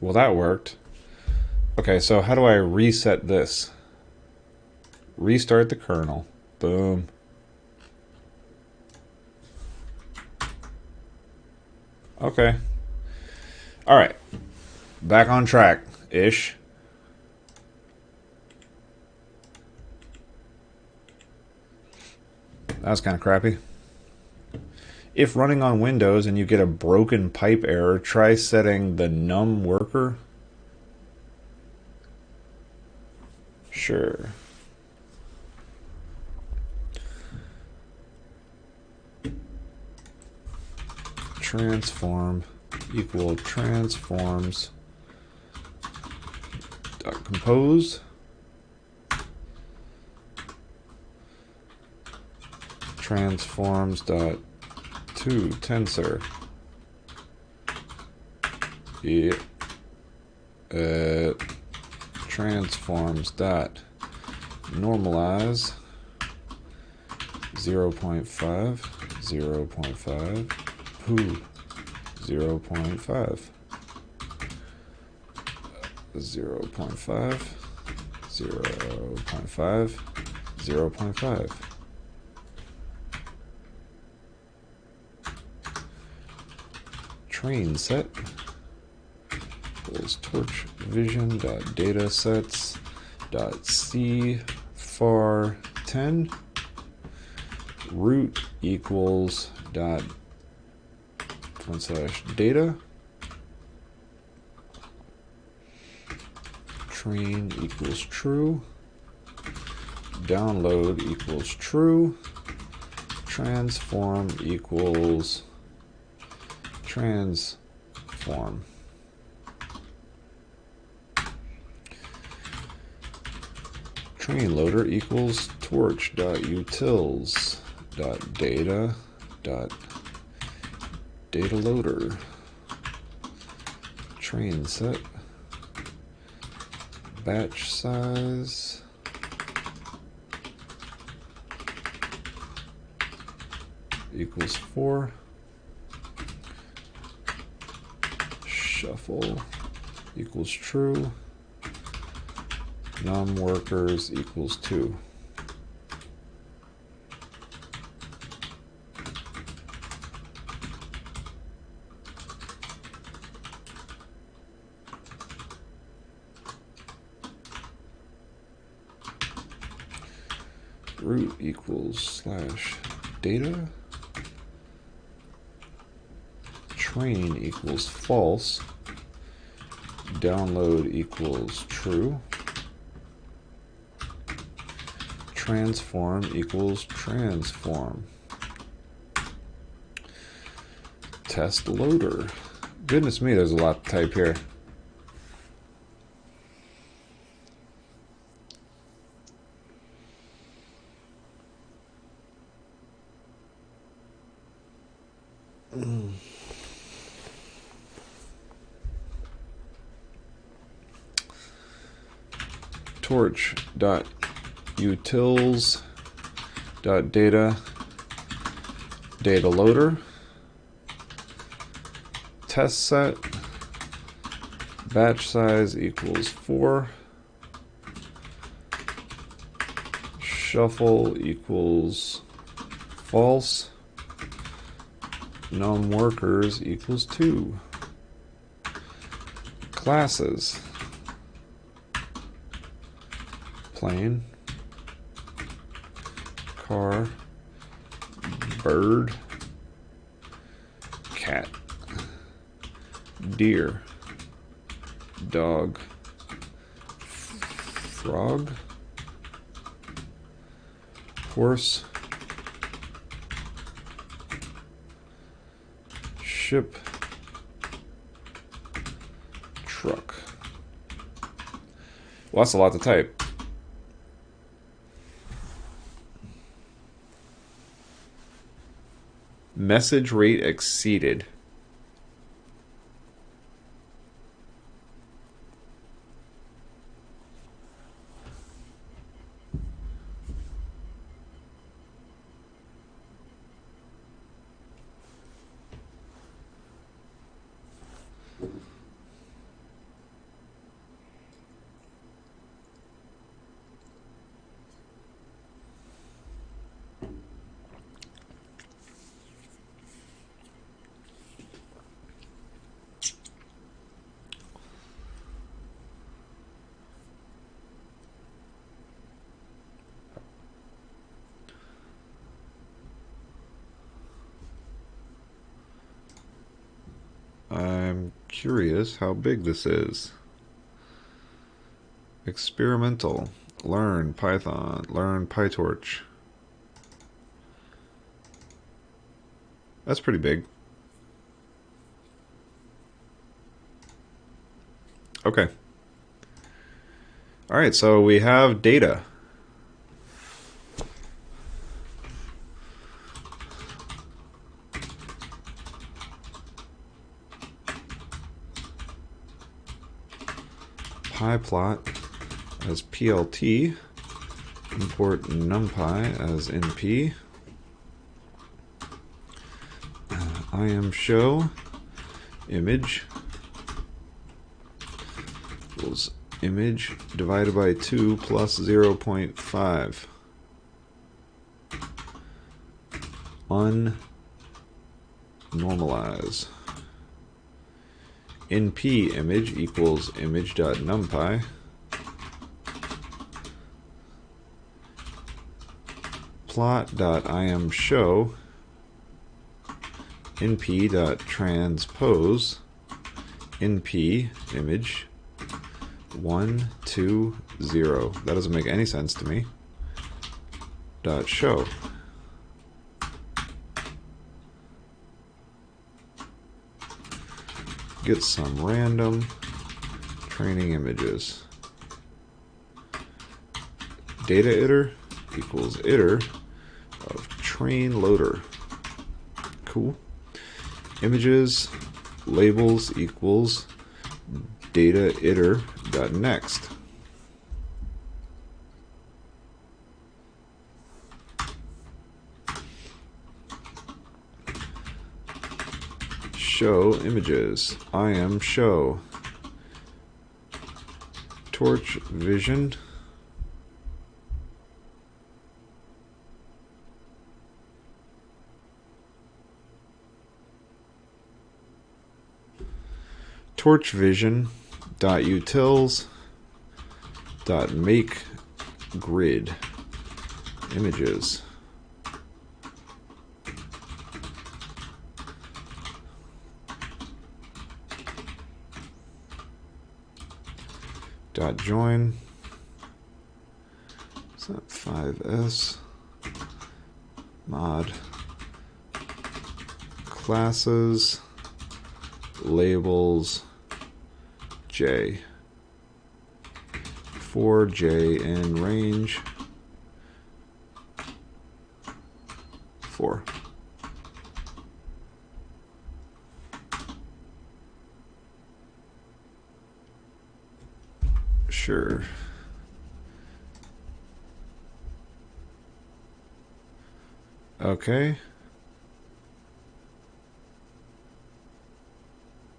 Well, that worked. Okay, so how do I reset this? Restart the kernel. Boom. Okay. All right. Back on track-ish. That was kind of crappy. If running on Windows and you get a broken pipe error, try setting the num worker. Sure. Transform equal transforms dot compose transforms dot to tensor transforms dot normalize 0.5 0.5 Ooh, 0.5 0.5 0.5 0.5 train set equals torch vision dot data sets dot c far 10 root equals dot / data train equals true download equals true transform equals transform train loader equals torch dot utils dot data dot data loader train set batch size equals 4 shuffle equals true num workers equals 2 root equals / data train equals false, download equals true, transform equals transform, test loader. Goodness me, there's a lot to type here. torch.utils.data data loader, test set, batch size equals 4, shuffle equals false, num workers equals 2, classes, plane, car, bird, cat, deer, dog, frog, horse, ship, truck. Well, that's a lot to type. Message rate exceeded. I'm curious how big this is. Experimental. Learn Python. Learn PyTorch. That's pretty big. Okay. All right, so we have data. PyPlot as PLT, import NumPy as NP, IamShow image equals image divided by 2 plus 0.5. Unnormalize. NP image equals image.numpy. Plot.IamShow np.transpose np image 1 2 0. That doesn't make any sense to me. Dot show. Get some random training images. Data iter equals iter of train loader. Cool. Images labels equals data iter dot next. Show images. IamShow. Torch vision. Torch vision dot utils dot make grid images. dot join. Is that 5s mod classes labels j for j in range 4. Sure. Okay.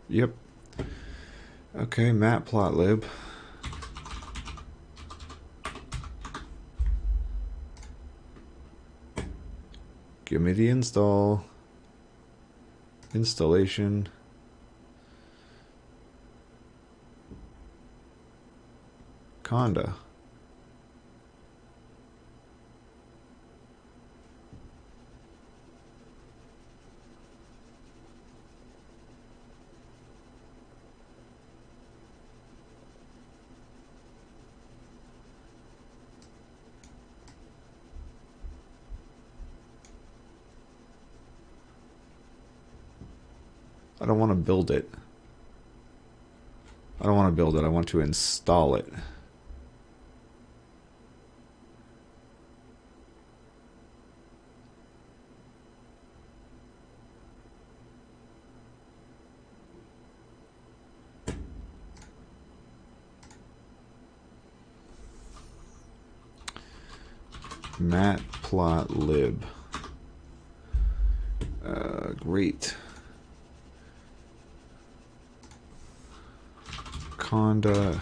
Yep. Okay, matplotlib. Give me the installation. Conda. I don't want to build it. I don't want to build it. I want to install it. Matplotlib. Great. Conda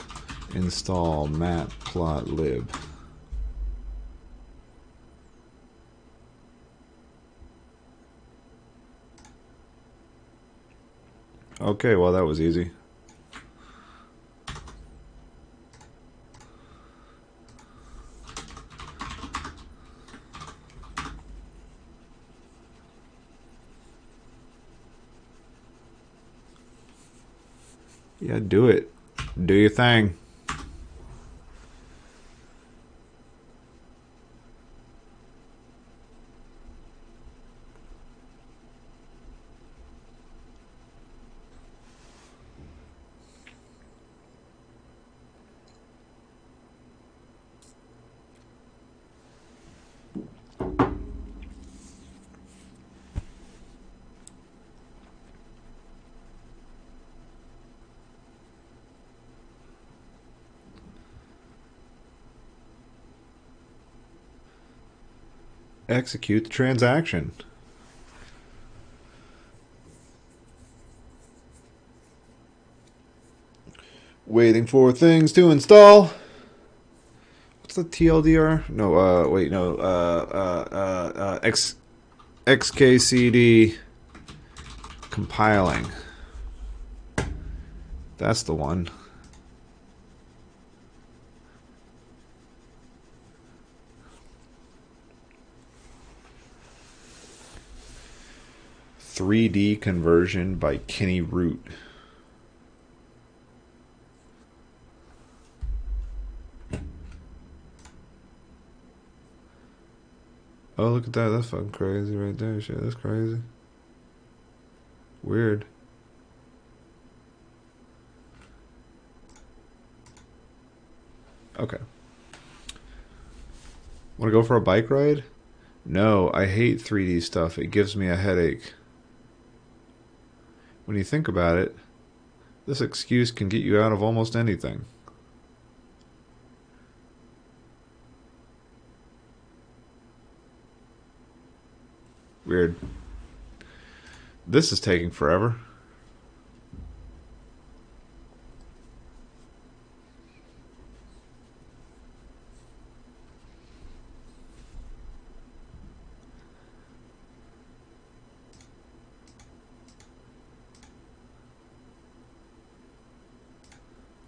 install matplotlib. Okay, well that was easy. Yeah, do it. Do your thing. Execute the transaction. Waiting for things to install. What's the TLDR? No, wait, no. XKCD compiling. That's the one. "3D conversion" by Kenny Root. Oh, look at that. That's fucking crazy right there. Shit, that's crazy. Weird. Okay. Want to go for a bike ride? No, I hate 3D stuff. It gives me a headache. When you think about it, this excuse can get you out of almost anything. Weird. This is taking forever.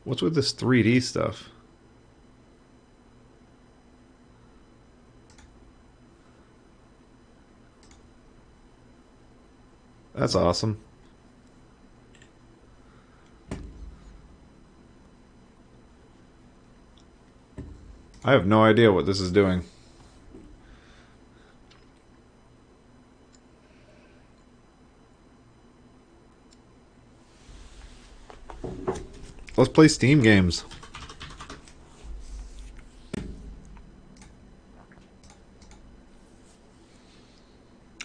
What's with this 3D stuff? That's awesome. I have no idea what this is doing. Let's play Steam games.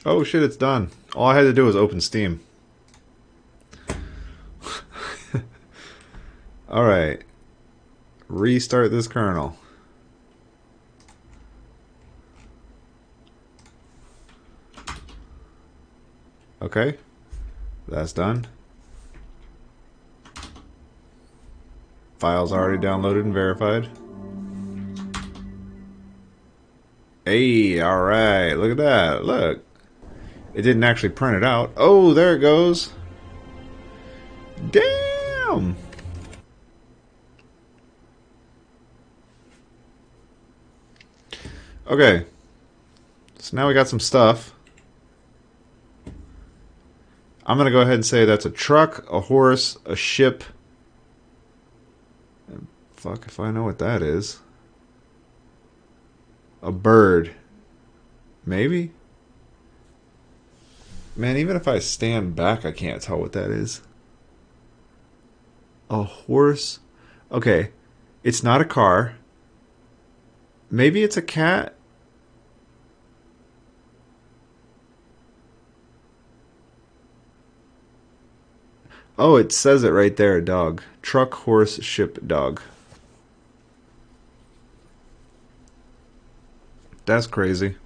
Oh shit, it's done. All I had to do was open Steam. Alright. Restart this kernel. Okay. That's done. Files already downloaded and verified. Hey, alright. Look at that. Look. It didn't actually print it out. Oh, there it goes. Damn! Okay. So now we got some stuff. I'm going to go ahead and say that's a truck, a horse, a ship. Fuck if I know what that is. A bird. Maybe? Man, even if I stand back, I can't tell what that is. A horse. Okay. It's not a car. Maybe it's a cat. Oh, it says it right there, dog. Truck, horse, ship, dog. That's crazy.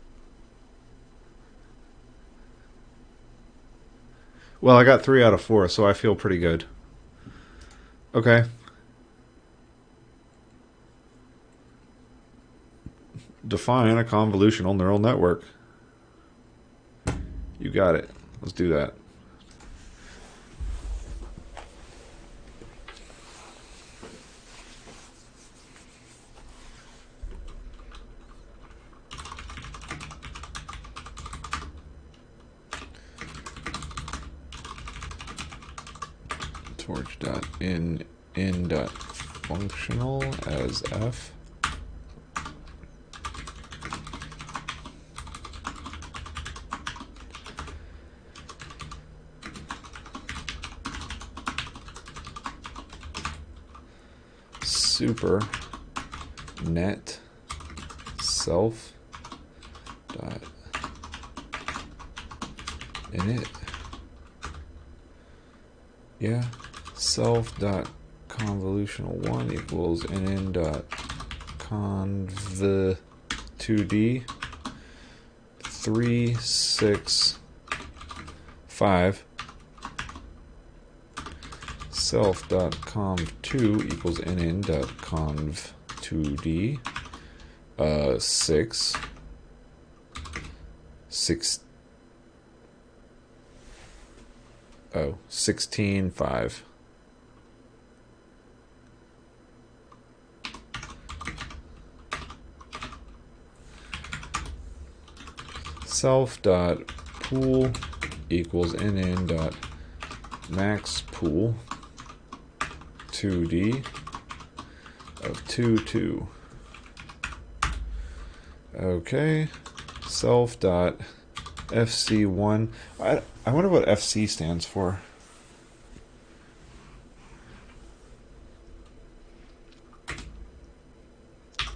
Well, I got 3 out of 4, so I feel pretty good. Okay. Define a convolutional neural network. You got it. Let's do that. Torch.in.functional as f. Super net self dot init. Yeah, self dot convolutional 1 equals nn dot conv 2d 3 6 5 self dot conv 2 equals nn dot conv 2d 6 16 5. Self dot pool equals nn dot max pool 2d of 2 2. Okay. Self dot fc1. I wonder what FC stands for.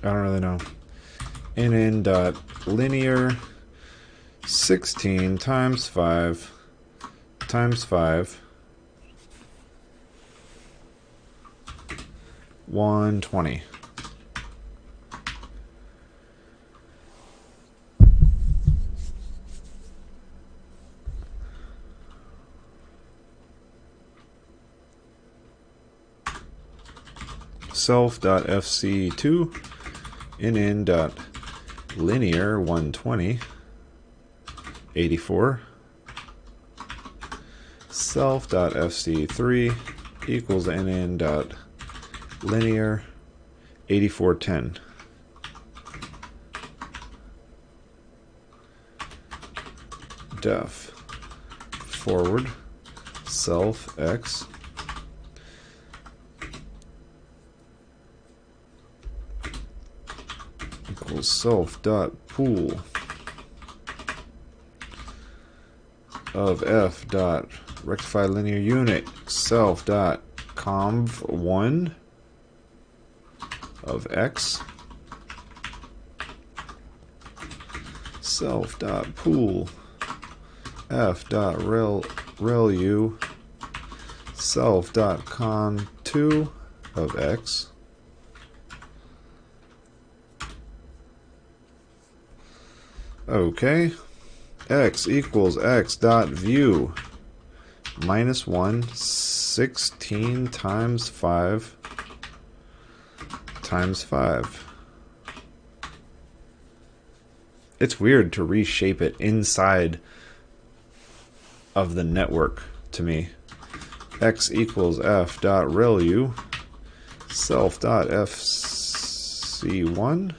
I don't really know. nn dot linear 16 times 5 times 5 120. Self.fc2 nn.linear 120 84. Self.fc3 equals nn.linear 8410. Def forward self x equals self dot pool of f dot rectify linear unit self dot conv1 of x self dot pool f dot relu self dot con2 of x okay x equals x dot view minus 1 16 times 5 times 5. It's weird to reshape it inside of the network to me. X equals f dot relu self dot fc1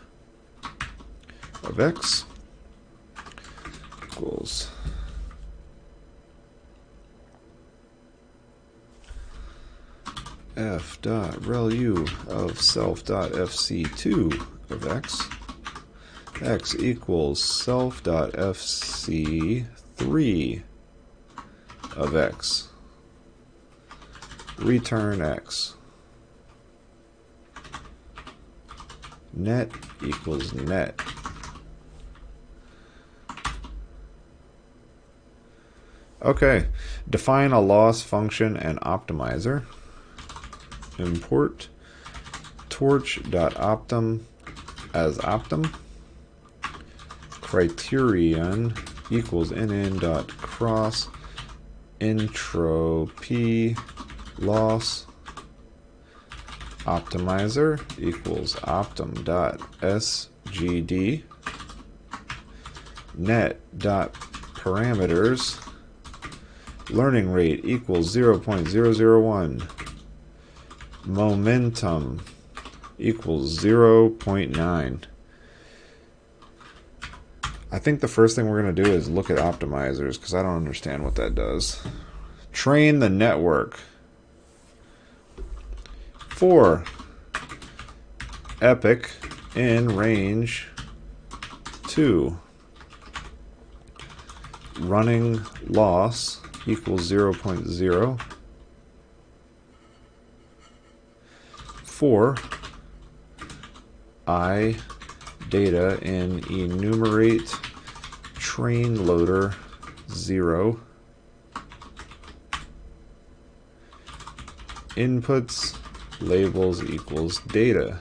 of x equals f dot relu of self dot fc2 of x x equals self dot fc3 of x return x net equals net. Okay, define a loss function and optimizer. Import torch.optim as optim. Criterion equals nn.cross entropy loss. Optimizer equals optim.sgd. Net.parameters learning rate equals 0.001. Momentum equals 0.9. I think the first thing we're going to do is look at optimizers because I don't understand what that does. Train the network. For epoch in range 2. Running loss equals 0.0. For I data in enumerate train loader 0. Inputs labels equals data.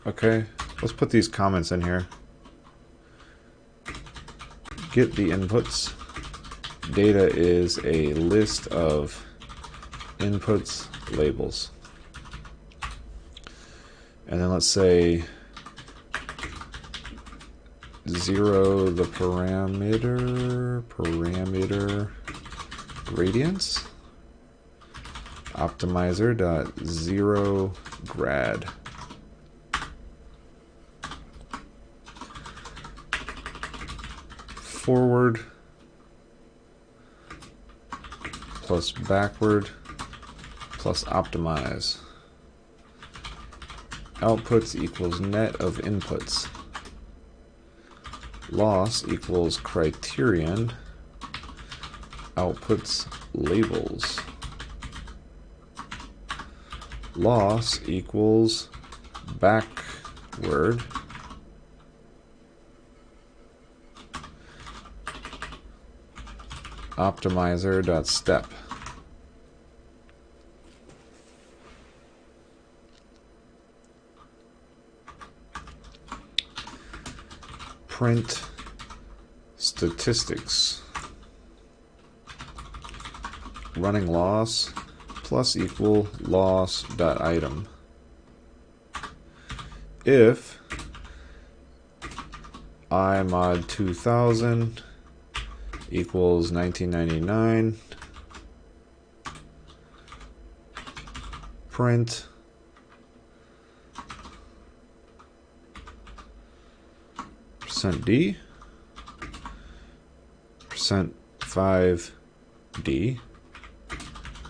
Okay, let's put these comments in here. Get the inputs. Data is a list of inputs labels. And then let's say 0 the parameter gradients. Optimizer dot 0 grad. Forward plus backward plus optimize. Outputs equals net of inputs. Loss equals criterion. Outputs labels. Loss equals backward. Optimizer.step. Print statistics. Running loss plus equal loss dot item. If I mod 2000 equals 1999, print %d, %5d,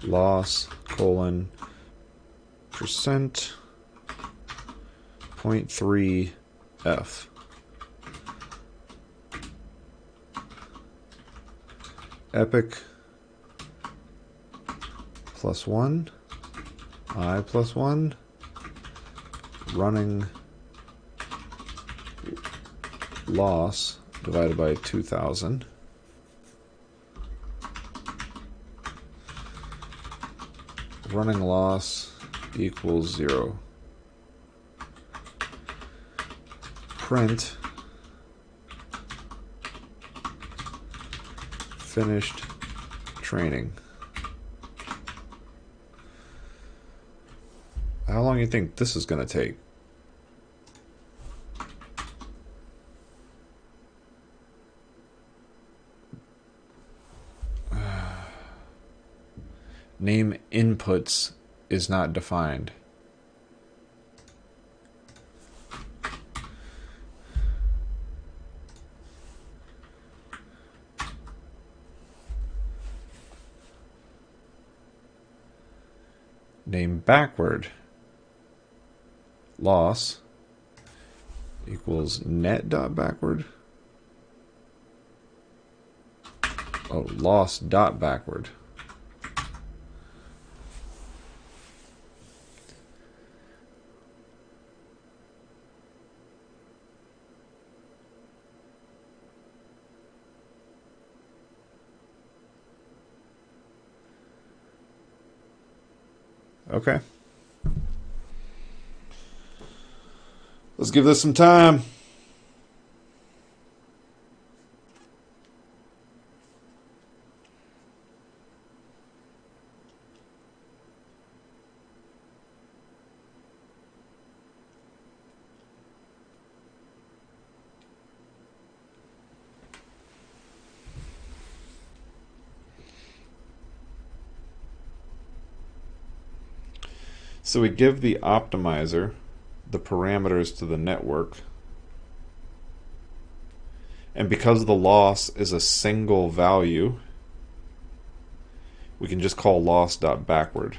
loss, colon, %.3f. Epic +1, I +1, running loss divided by 2000. Running loss equals 0. Print finished training. How long do you think this is going to take? Name inputs is not defined. Name backward. Loss equals net dot backward. Oh, loss dot backward. Okay. Let's give this some time. So we give the optimizer the parameters to the network. And because the loss is a single value, we can just call loss.backward.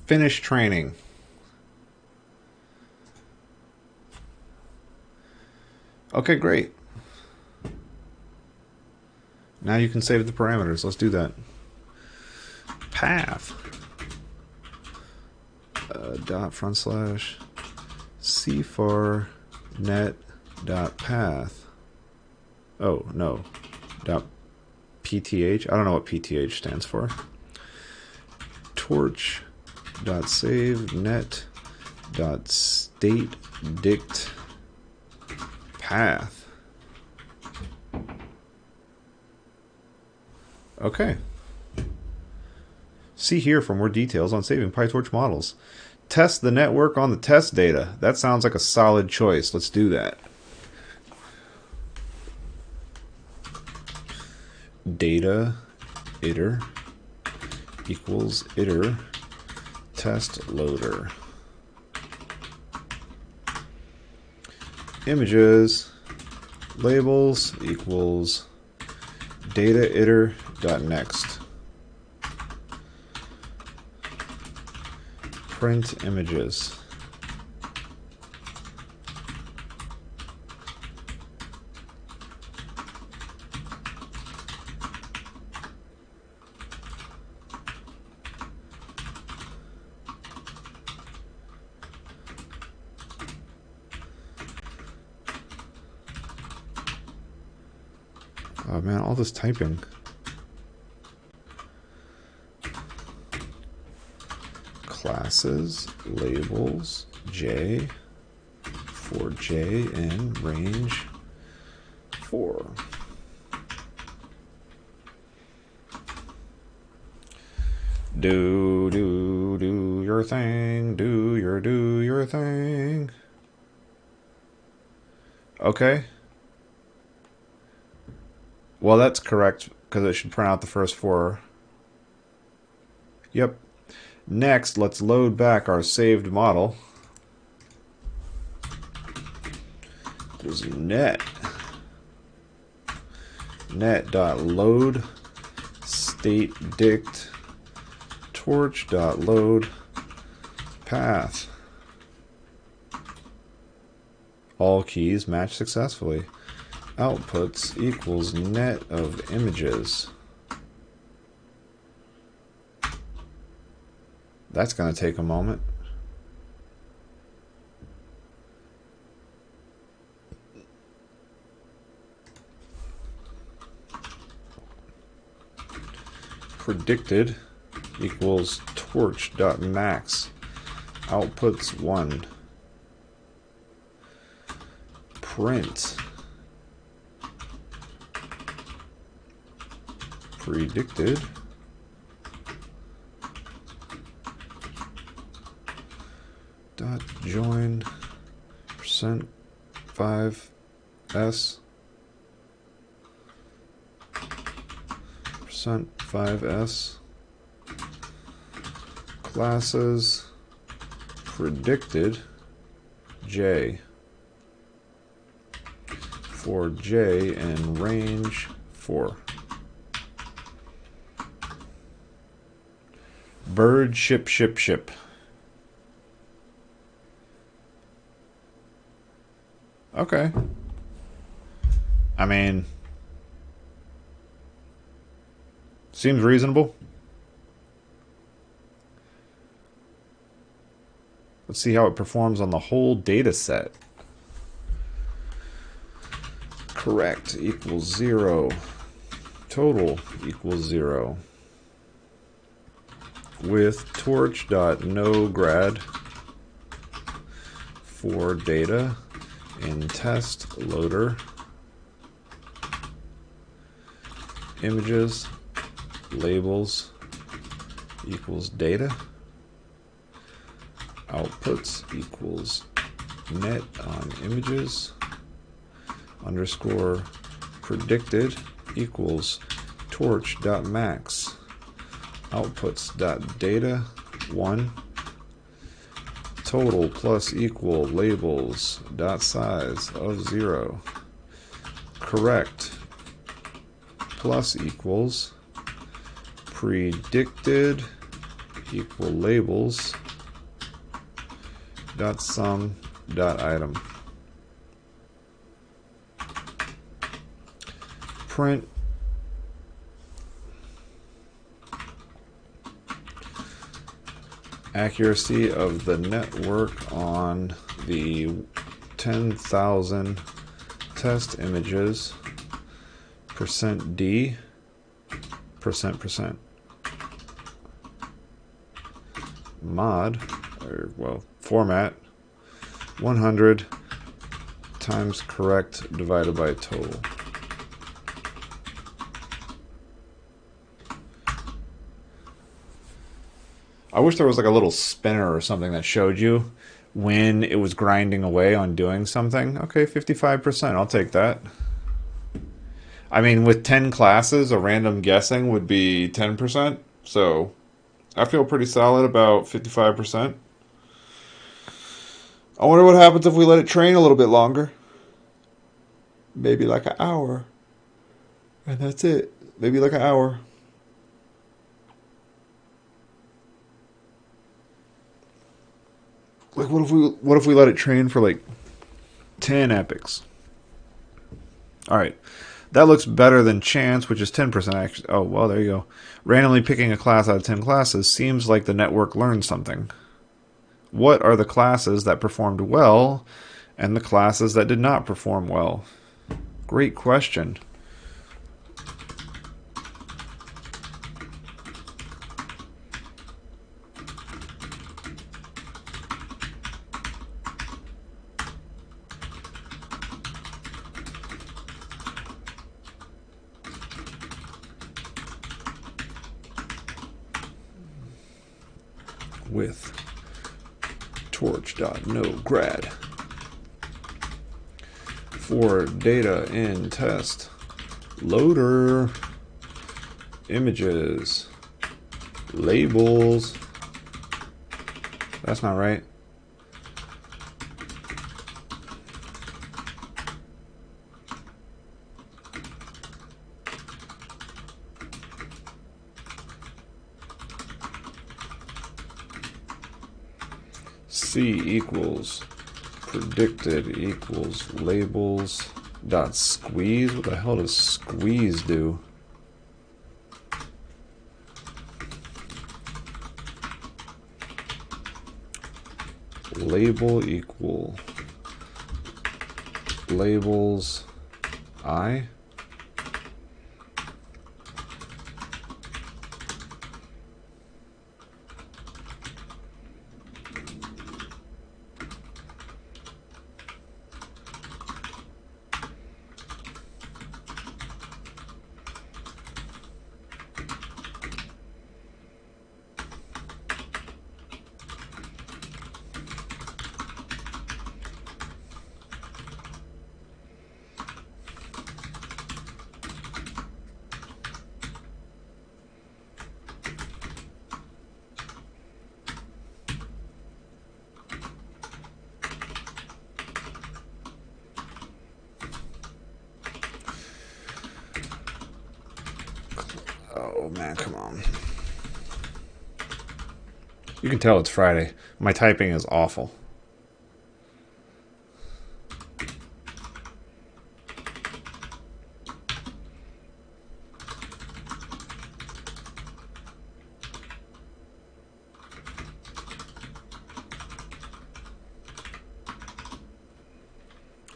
Finish training. Okay, great. Now you can save the parameters. Let's do that. Path. Dot front slash cfar net dot path. Oh, no. Dot pth. I don't know what pth stands for. Torch dot save net dot state dict path. Okay. See here for more details on saving PyTorch models. Test the network on the test data. That sounds like a solid choice. Let's do that. Data iter equals iter test loader. Images labels equals data iter dot next. Print images. Oh man, all this typing. Classes, labels, J, for J in range 4. Do your thing, do your thing. Okay. Well, that's correct, because it should print out the first 4. Yep. Next, let's load back our saved model. There's net.load state dict torch.load path. All keys match successfully. Outputs equals net of images. That's going to take a moment. Predicted equals torch.max. Outputs 1. Print predicted dot join %5s %5s classes predicted J for J in range 4. Bird ship. Okay. I mean, seems reasonable. Let's see how it performs on the whole data set. Correct equals 0. Total equals 0. With torch.nograd for data in test loader images labels equals data outputs equals net on images underscore predicted equals torch.max outputs.data 1 total plus equal labels dot size of 0 correct plus equals predicted equal labels dot sum dot item. Print accuracy of the network on the 10,000 test images %d %%. Mod, or well, format 100 times correct divided by total. I wish there was like a little spinner or something that showed you when it was grinding away on doing something. Okay, 55%, I'll take that. I mean, with 10 classes, a random guessing would be 10%, so I feel pretty solid about 55%. I wonder what happens if we let it train a little bit longer. Maybe like an hour. And that's it. Maybe like an hour. Like what if we let it train for like 10 epics? Alright. That looks better than chance, which is 10% actually. Oh, well, there you go. Randomly picking a class out of 10 classes seems like the network learned something. What are the classes that performed well and the classes that did not perform well? Great question. With torch.nograd for data in test loader images labels. That's not right. C equals predicted equals labels dot squeeze. What the hell does squeeze do? Label equal labels I. Oh man, come on. You can tell it's Friday. My typing is awful.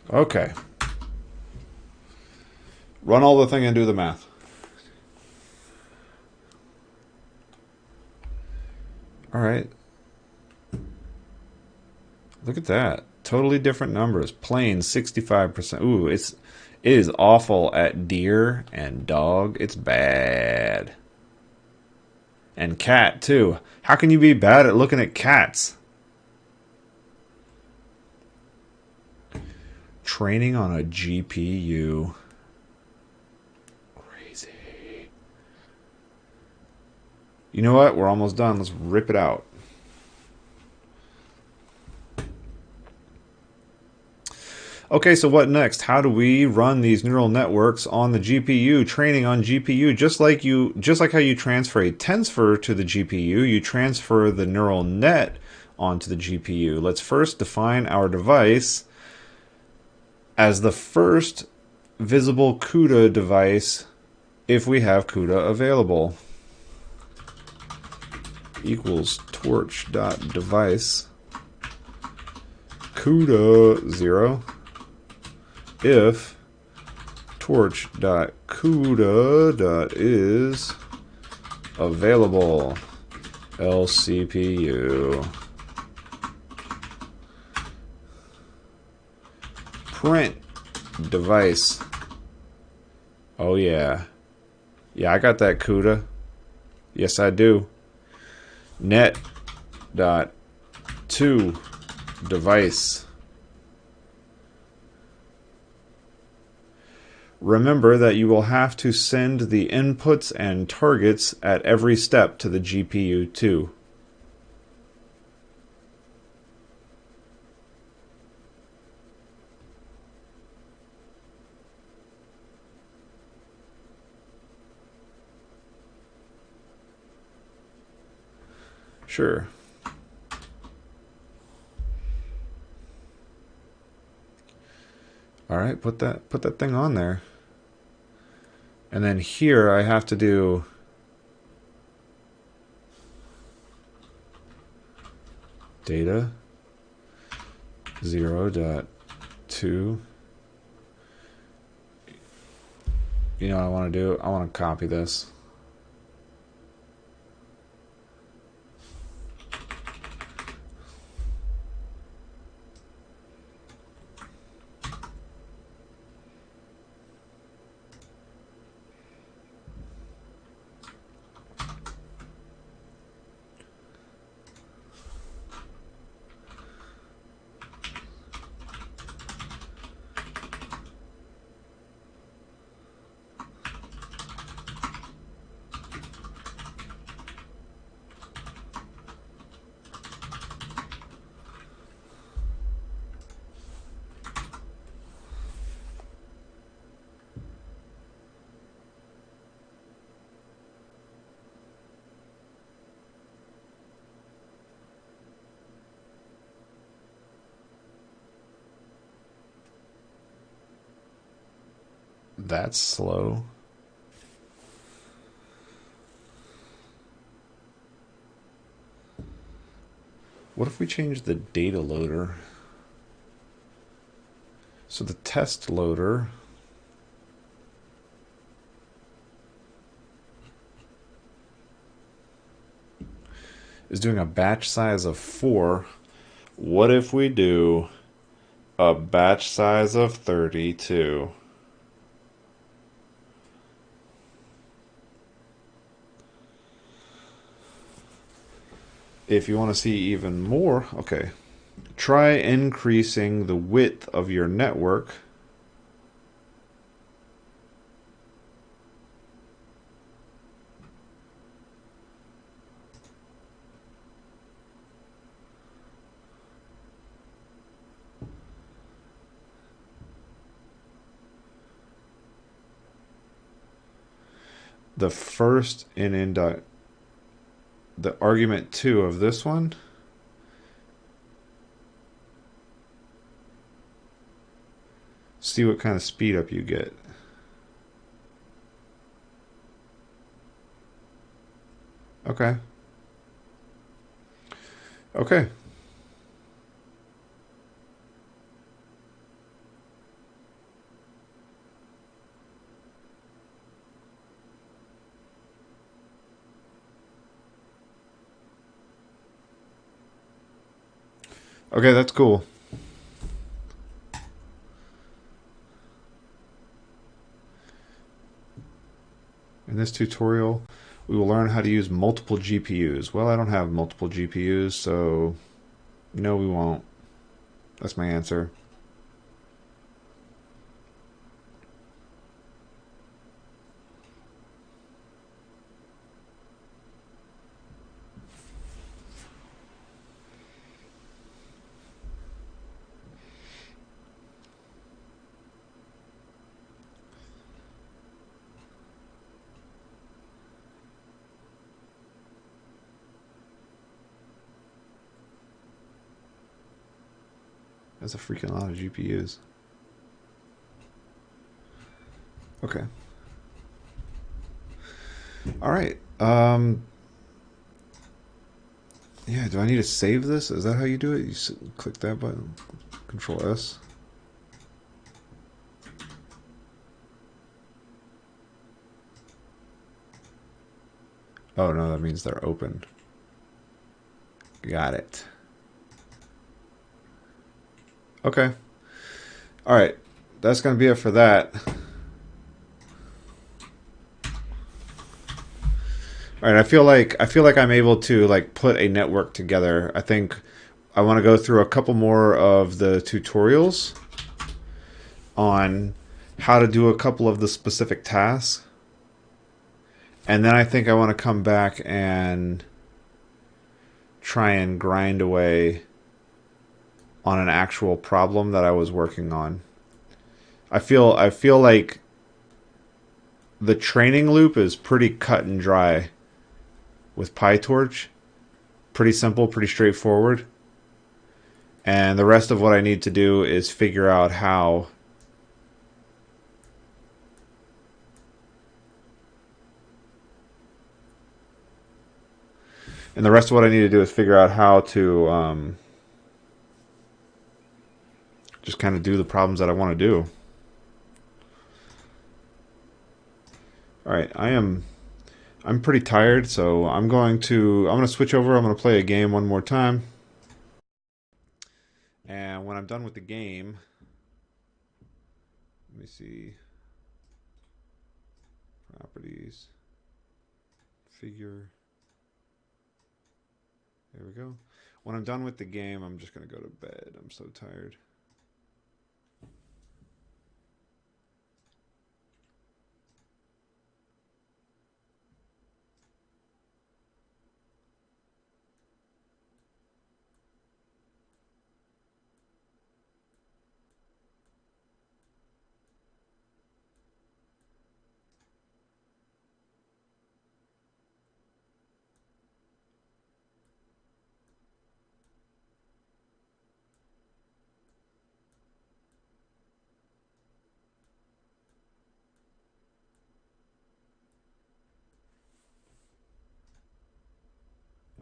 Okay. Run all the thing and do the math. All right. Look at that. Totally different numbers. Plain 65%. Ooh, it is awful at deer and dog. It's bad. And cat too. How can you be bad at looking at cats? Training on a GPU. Crazy. You know what? We're almost done. Let's rip it out. Okay, so what next? How do we run these neural networks on the GPU, training on GPU, just like how you transfer a tensor to the GPU, you transfer the neural net onto the GPU. Let's first define our device as the first visible CUDA device if we have CUDA available. Equals torch.device CUDA 0 if torch.cuda.is available LCPU. Print device. Oh yeah. Yeah, I got that CUDA. Yes, I do. Net dot to device. Remember that you will have to send the inputs and targets at every step to the GPU too. Sure. All right, put that thing on there. And then here I have to do data 0.2. You know what I want to do? I want to copy this. That's slow. What if we change the data loader? So the test loader is doing a batch size of 4. What if we do a batch size of 32? If you want to see even more, okay, try increasing the width of your network. The first the argument 2 of this one see what kind of speed up you get. Okay. Okay. Okay, that's cool. In this tutorial, we will learn how to use multiple GPUs. Well, I don't have multiple GPUs, so no, we won't. That's my answer. That's a freaking lot of GPUs. Okay. All right. Yeah, do I need to save this? Is that how you do it? You click that button, Control S. Oh no, that means they're open. Got it. Okay. All right. That's going to be it for that. All right, I feel like I'm able to like put a network together. I think I want to go through a couple more of the tutorials on how to do a couple of the specific tasks. And then I think I want to come back and try and grind away on an actual problem that I was working on. I feel like the training loop is pretty cut and dry with PyTorch. Pretty simple, pretty straightforward. And the rest of what I need to do is figure out how to just kind of do the problems that I want to do. All right, I'm pretty tired, so I'm going to switch over. I'm going to play a game one more time. And when I'm done with the game, let me see. Properties. Figure. There we go. When I'm done with the game, I'm just going to go to bed. I'm so tired.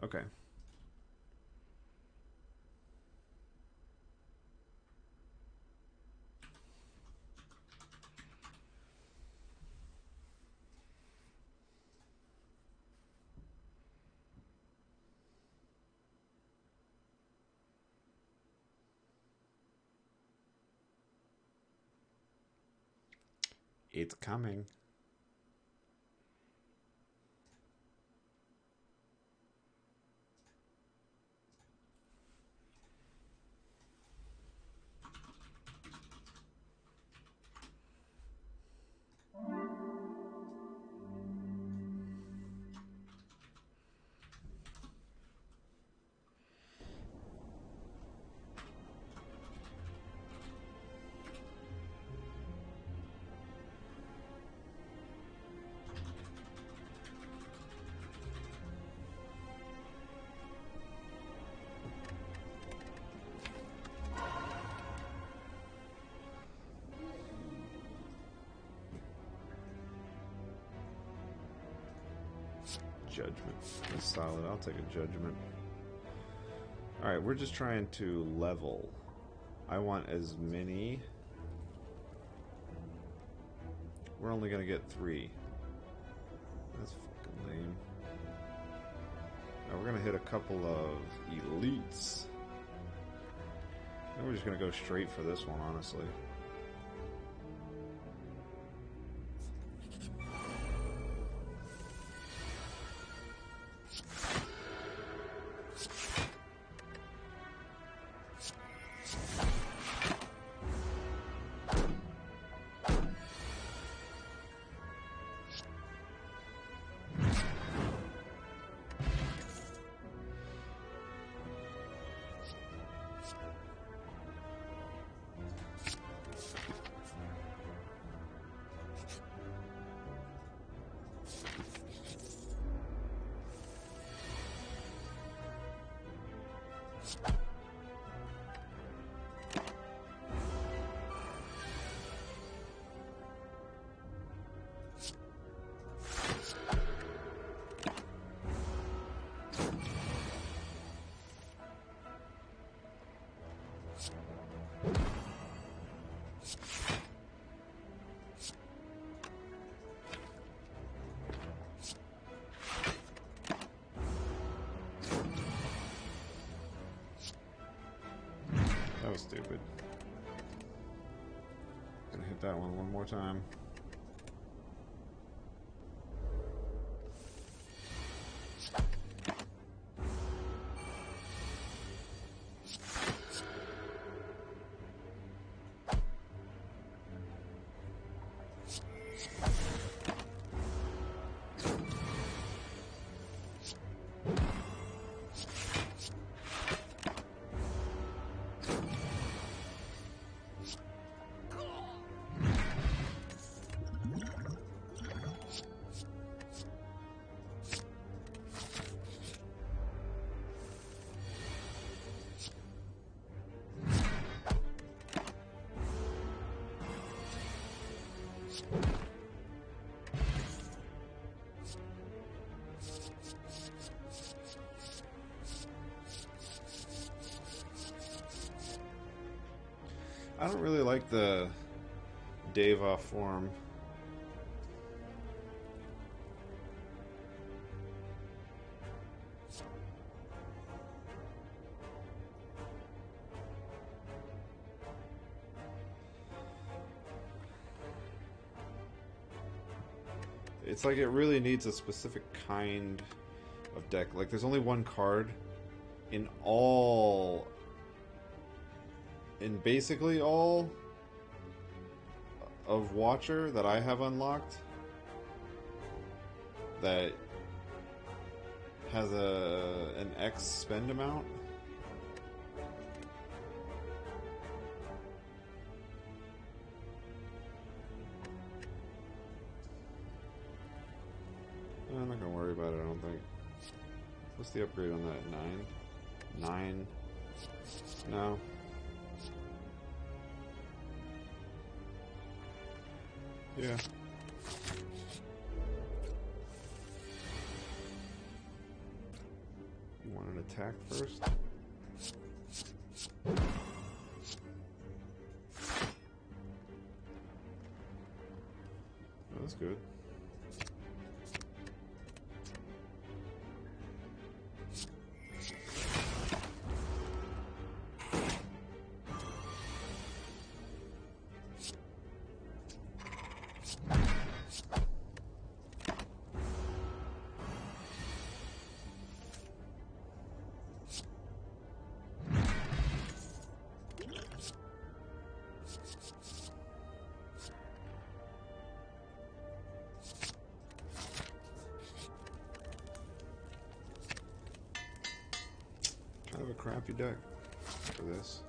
Okay. It's coming. Judgment. That's solid. I'll take a judgment. Alright, we're just trying to level. I want as many. We're only going to get 3. That's fucking lame. Now we're going to hit a couple of elites. Then we're just going to go straight for this one, honestly. was stupid. Gonna hit that one more time. I don't really like the Deva form. It's like it really needs a specific kind of deck. Like there's only one card in basically all of Watcher that I have unlocked that has an X spend amount. I'm not gonna worry about it, I don't think. What's the upgrade on that? 9? 9? No. Yeah. You want an attack first? Oh, that's good. Kind of a crappy deck for this.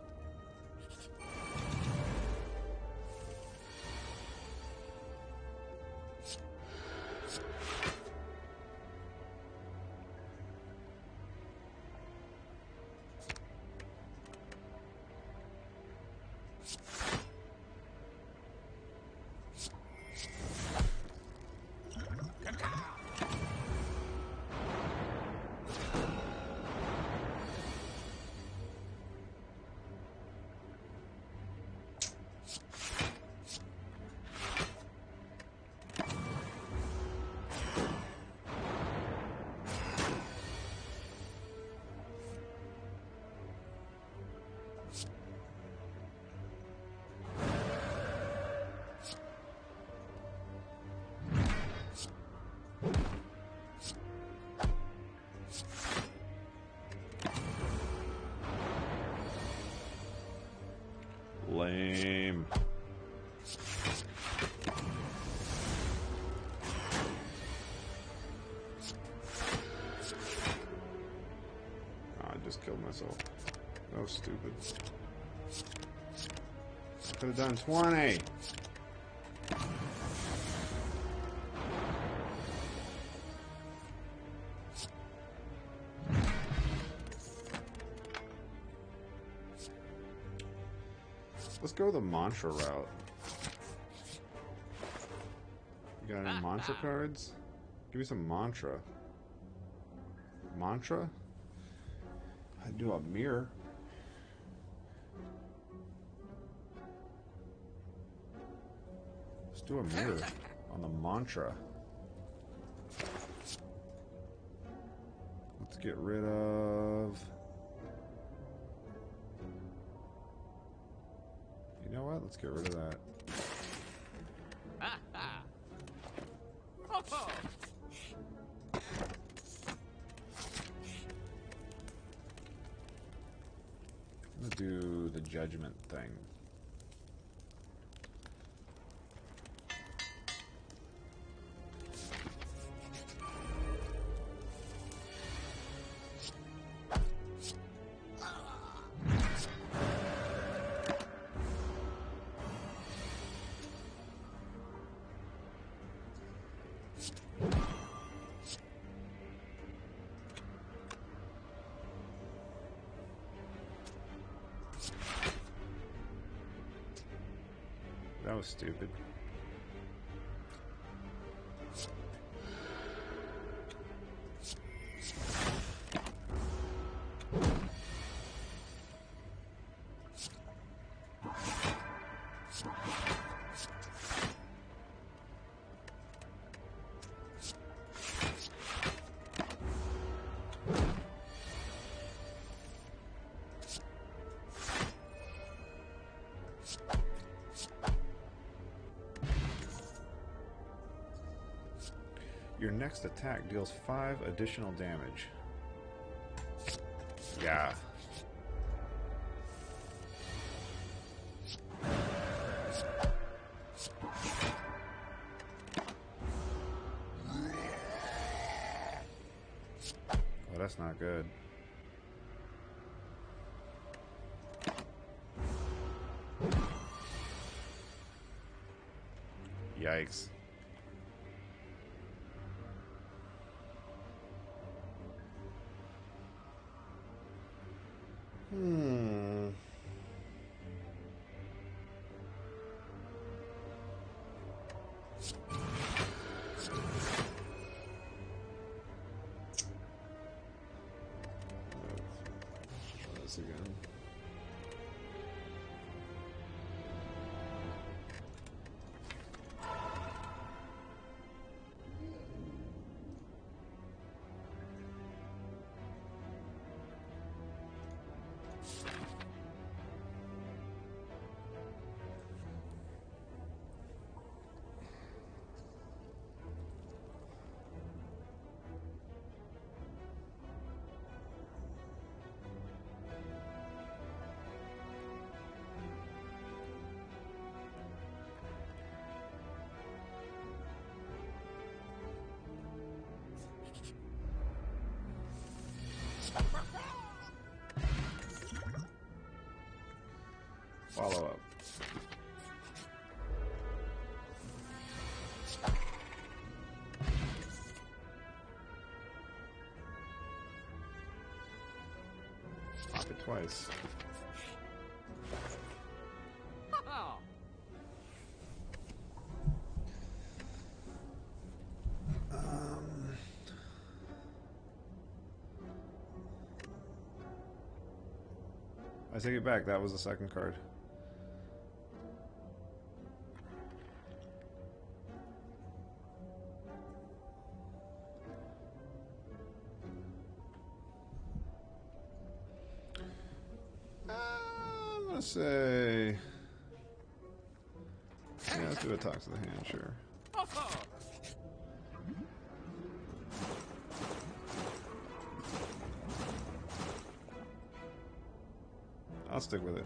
Lame. Oh, I just killed myself. That was stupid. I could have done 20. Let's go the mantra route. You got any mantra cards? Give me some mantra. Mantra? I'd do a mirror. Let's do a mirror on the mantra. Let's get rid of know what? Let's get rid of that. I'm gonna do the judgment thing. That was stupid. Your next attack deals 5 additional damage. Yeah. Oh, that's not good. Yikes. This again. Follow up. Pop it twice. I take it back. That was the second card. I'm gonna say, yeah, let's do a talk to the hand, sure. I'll stick with it.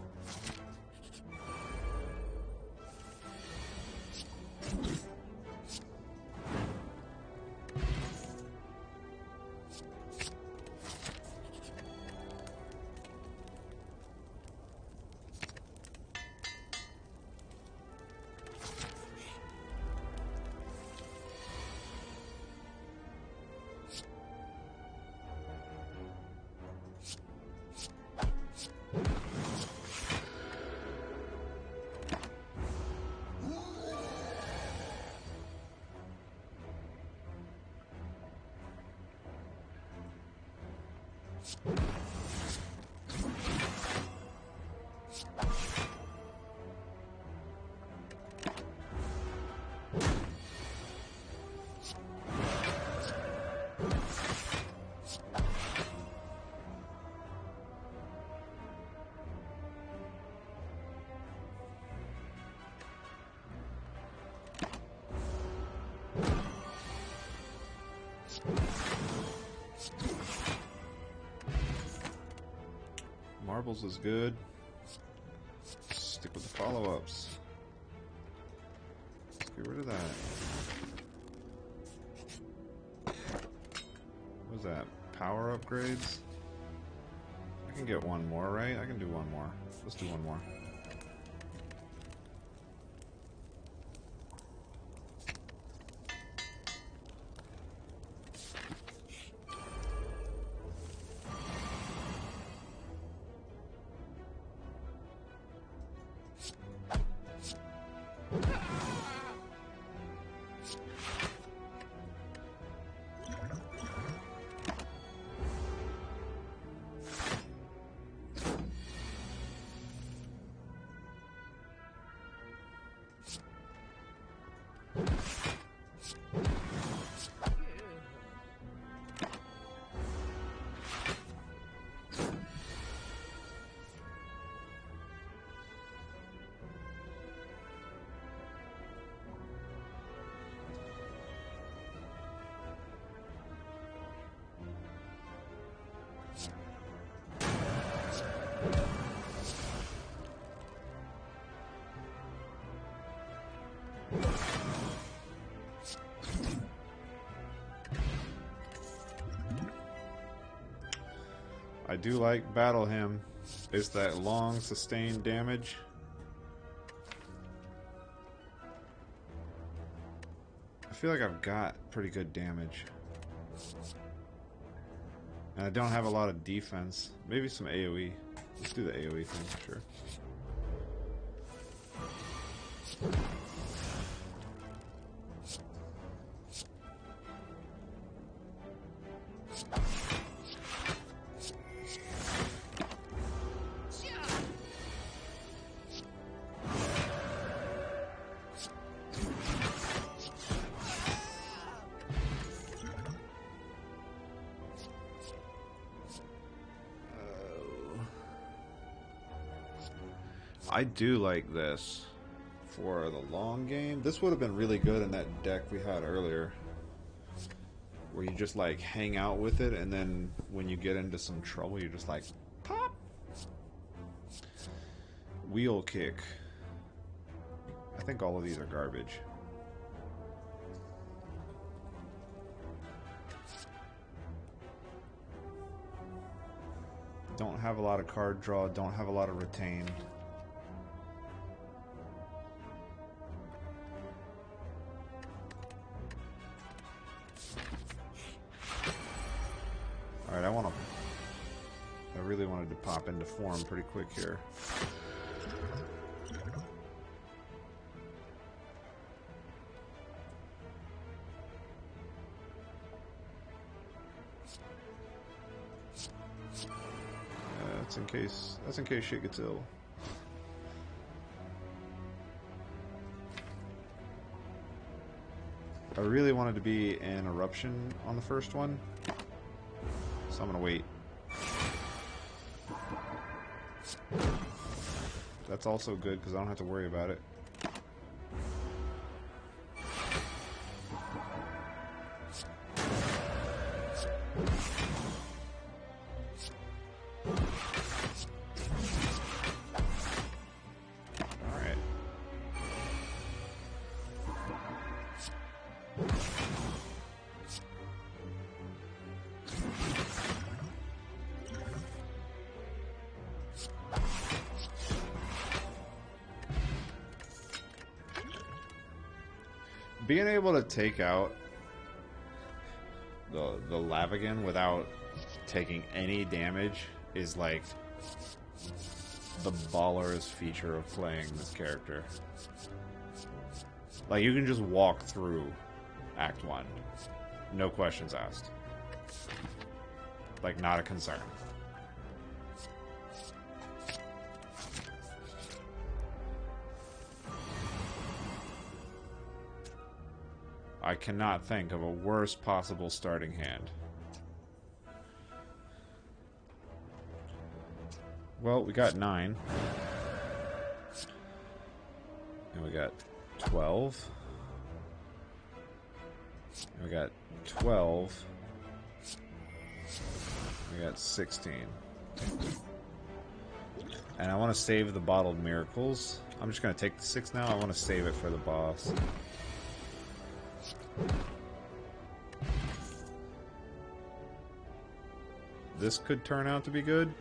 Marbles is good. Stick with the follow-ups. Let's get rid of that. What was that? Power upgrades? I can get one more, right? I can do one more. Let's do one more. I do like Battle Hymn. It's that long, sustained damage. I feel like I've got pretty good damage. And I don't have a lot of defense. Maybe some AoE. Let's do the AoE thing, sure. I do like this for the long game. This would have been really good in that deck we had earlier, where you just like hang out with it, and then when you get into some trouble, you're just like, pop! Wheel kick. I think all of these are garbage. Don't have a lot of card draw, don't have a lot of retain. Alright, I really wanted to pop into form pretty quick here. That's in case shit gets ill. I really wanted to be an eruption on the first one, so I'm gonna wait. That's also good because I don't have to worry about it. Being able to take out the Lavagan without taking any damage is like the baller's feature of playing this character. Like, you can just walk through Act 1. No questions asked. Like, not a concern. I cannot think of a worse possible starting hand. Well, we got 9. And we got 12. And we got 12. We got 16. And I want to save the bottled miracles. I'm just going to take the 6 now. I want to save it for the boss. This could turn out to be good.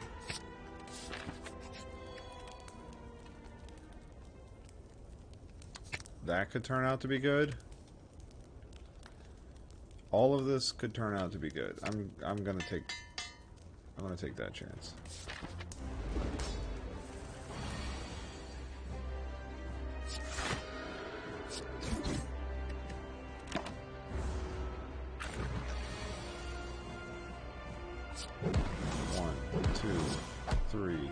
That could turn out to be good. All of this could turn out to be good. I'm gonna take that chance. One, two, three.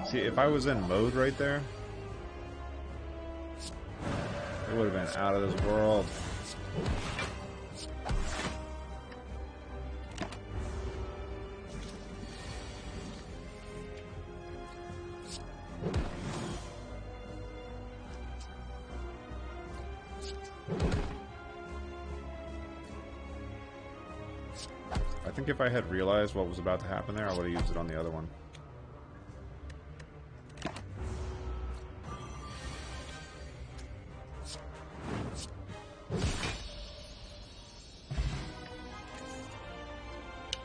See, if I was in mode right there, it would have been out of this world. I think if I had realized what was about to happen there, I would have used it on the other one.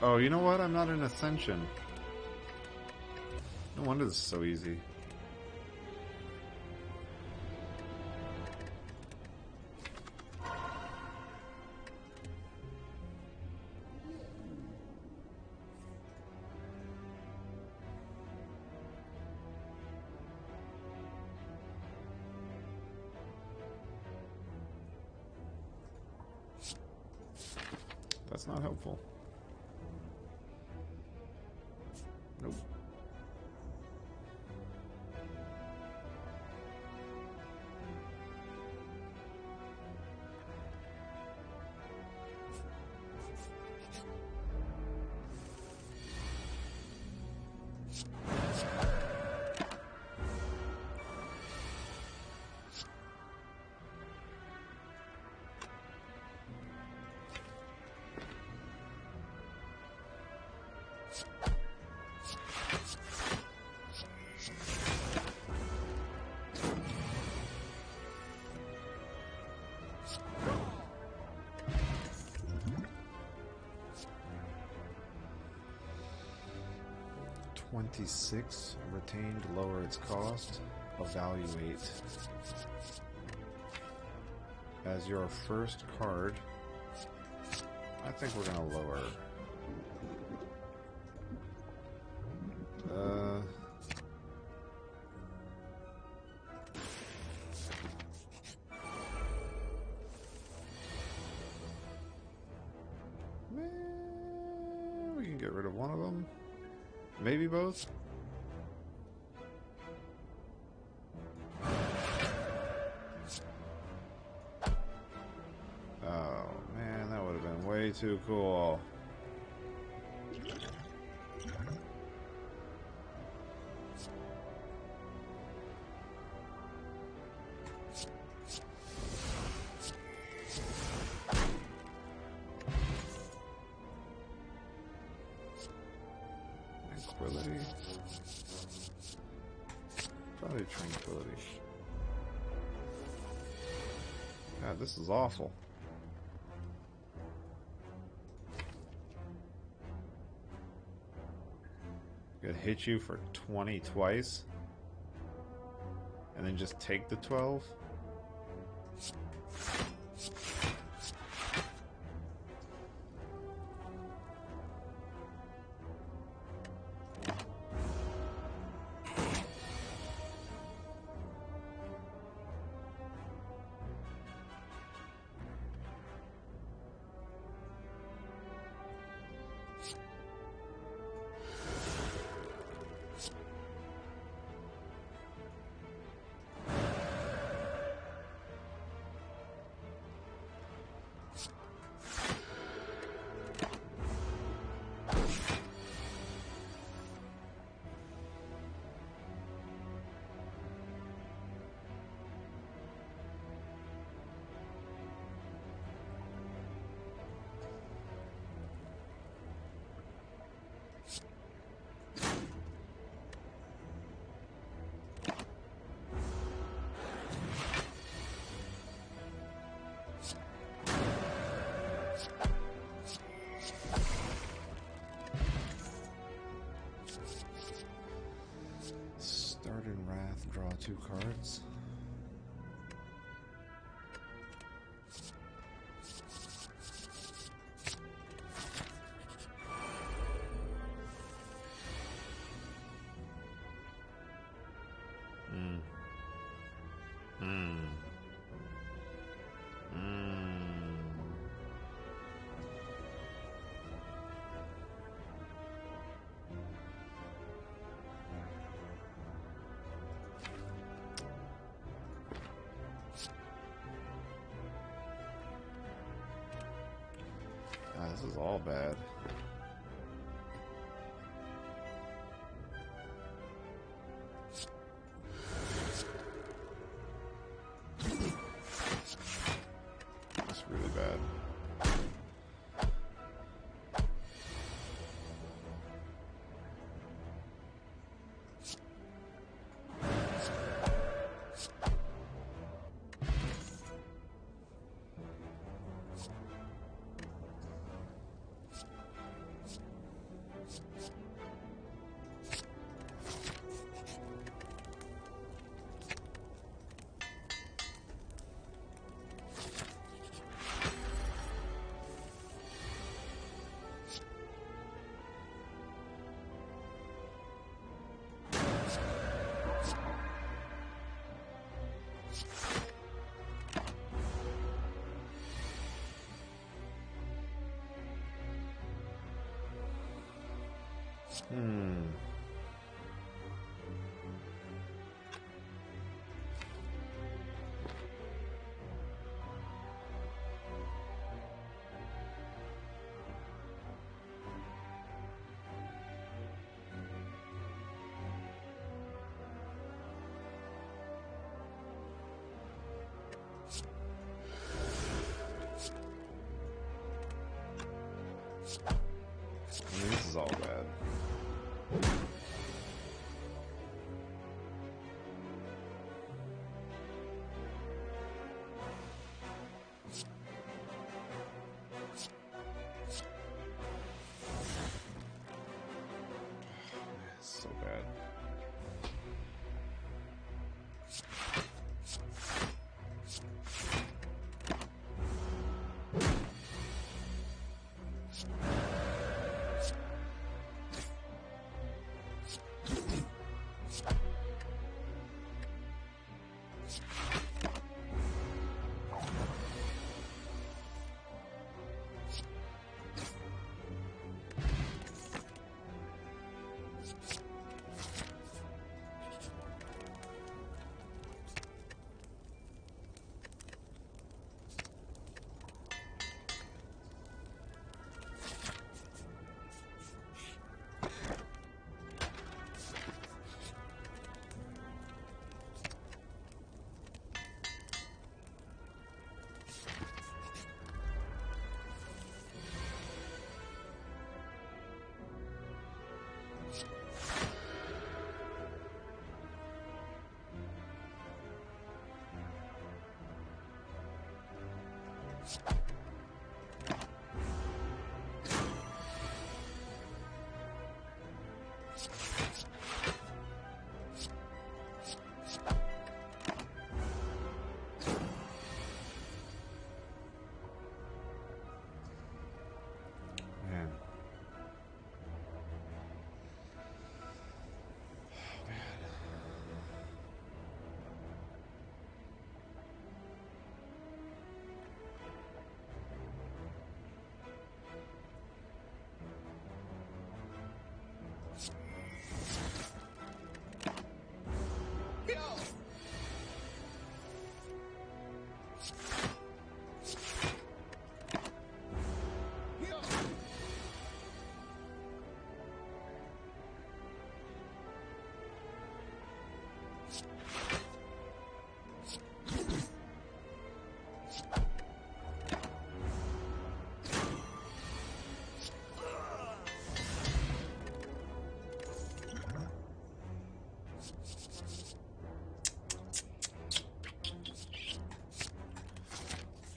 Oh, you know what? I'm not in Ascension. No wonder this is so easy. That's not helpful. Nope. $26 retained to lower its cost. Evaluate. As your first card, I think we're gonna lower. We can get rid of one of them. Maybe both? Oh man, that would have been way too cool. Tranquility. Probably tranquility. God, this is awful. Gonna hit you for 20 twice, and then just take the 12. This is all bad. That's really bad. I mean, this is all bad. It's so bad. Man.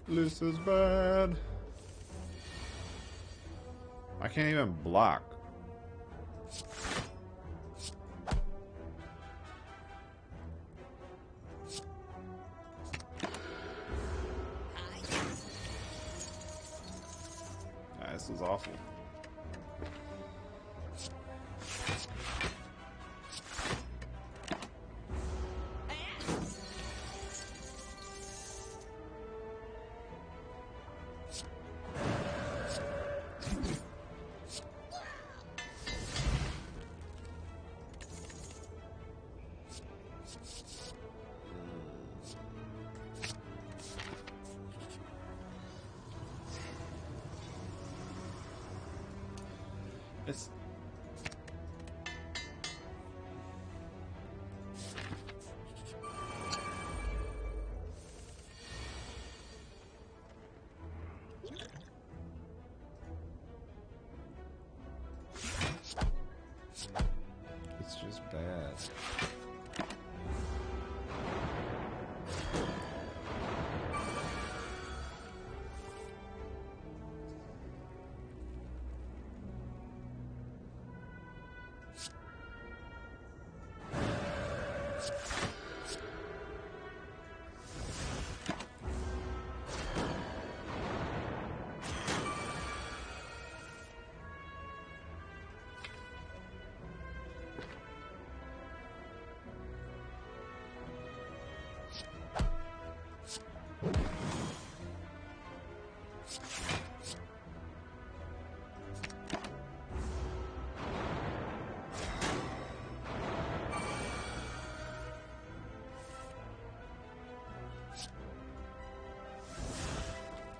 This is bad. I can't even block. This is awful. It's... It's just bad.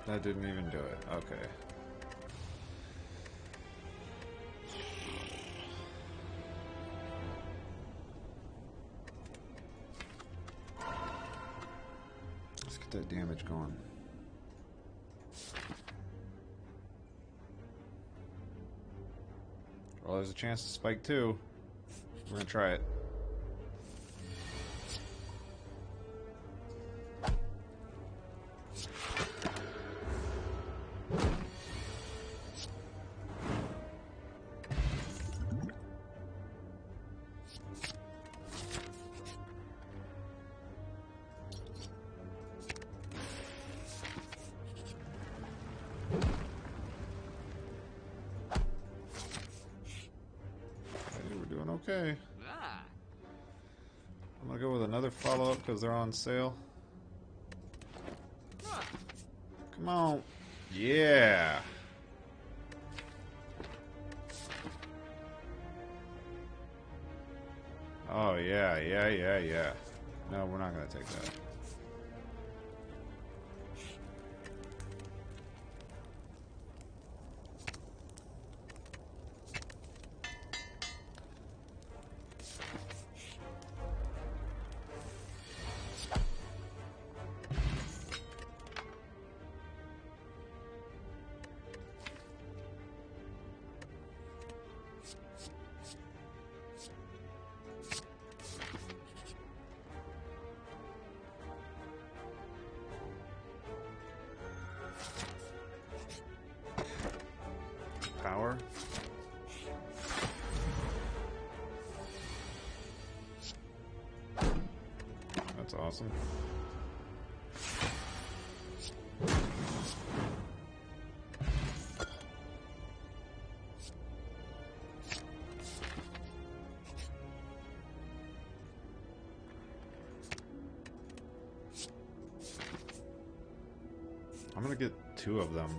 That didn't even do it. Okay. Let's get that damage going. Well, there's a chance to spike too. We're gonna try it. Okay. I'm gonna go with another follow-up because they're on sale. Come on. Yeah. Oh, yeah. No, we're not gonna take that. Power. That's awesome. I'm gonna get 2 of them.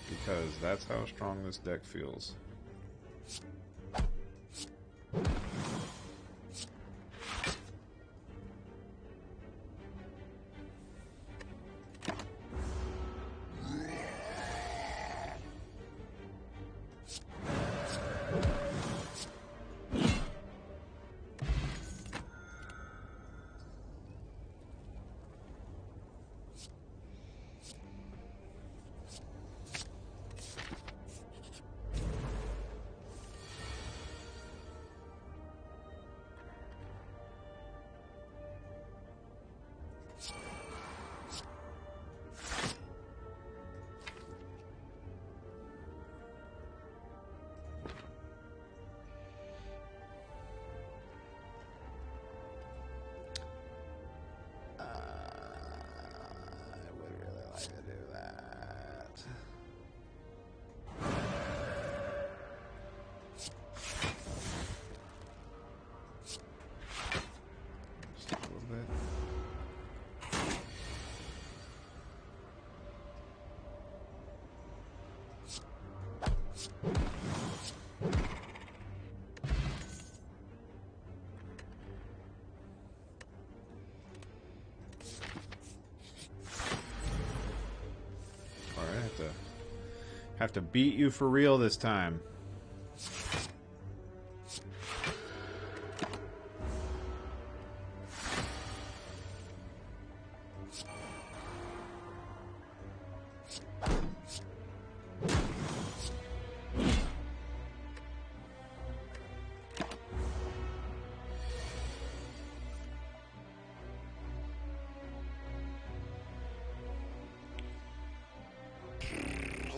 Because that's how strong this deck feels. Have to beat you for real this time.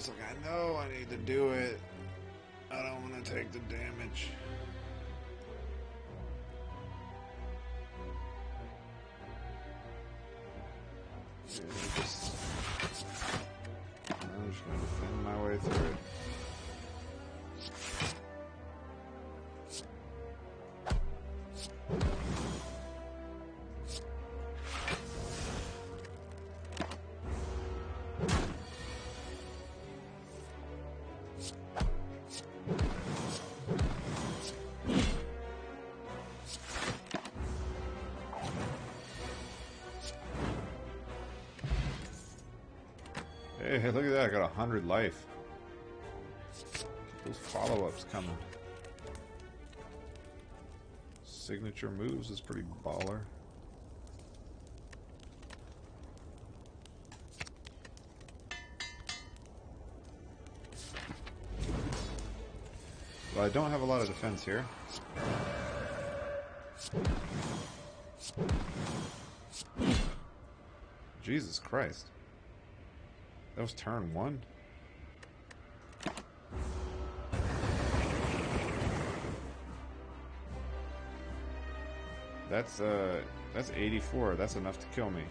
I know I need to do it. I don't want to take the damage. I'm just going to defend my way through it. Hey, look at that, I got 100 life. Keep those follow-ups coming. Signature moves is pretty baller. Well, I don't have a lot of defense here. Jesus Christ. That was turn one. That's 84. That's enough to kill me.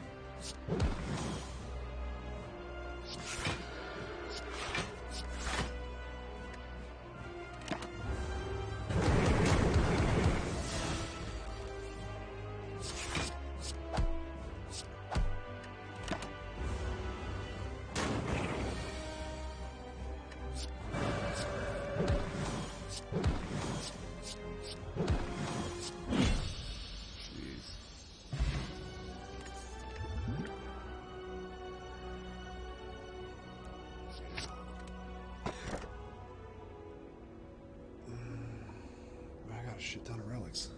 Shit ton of relics.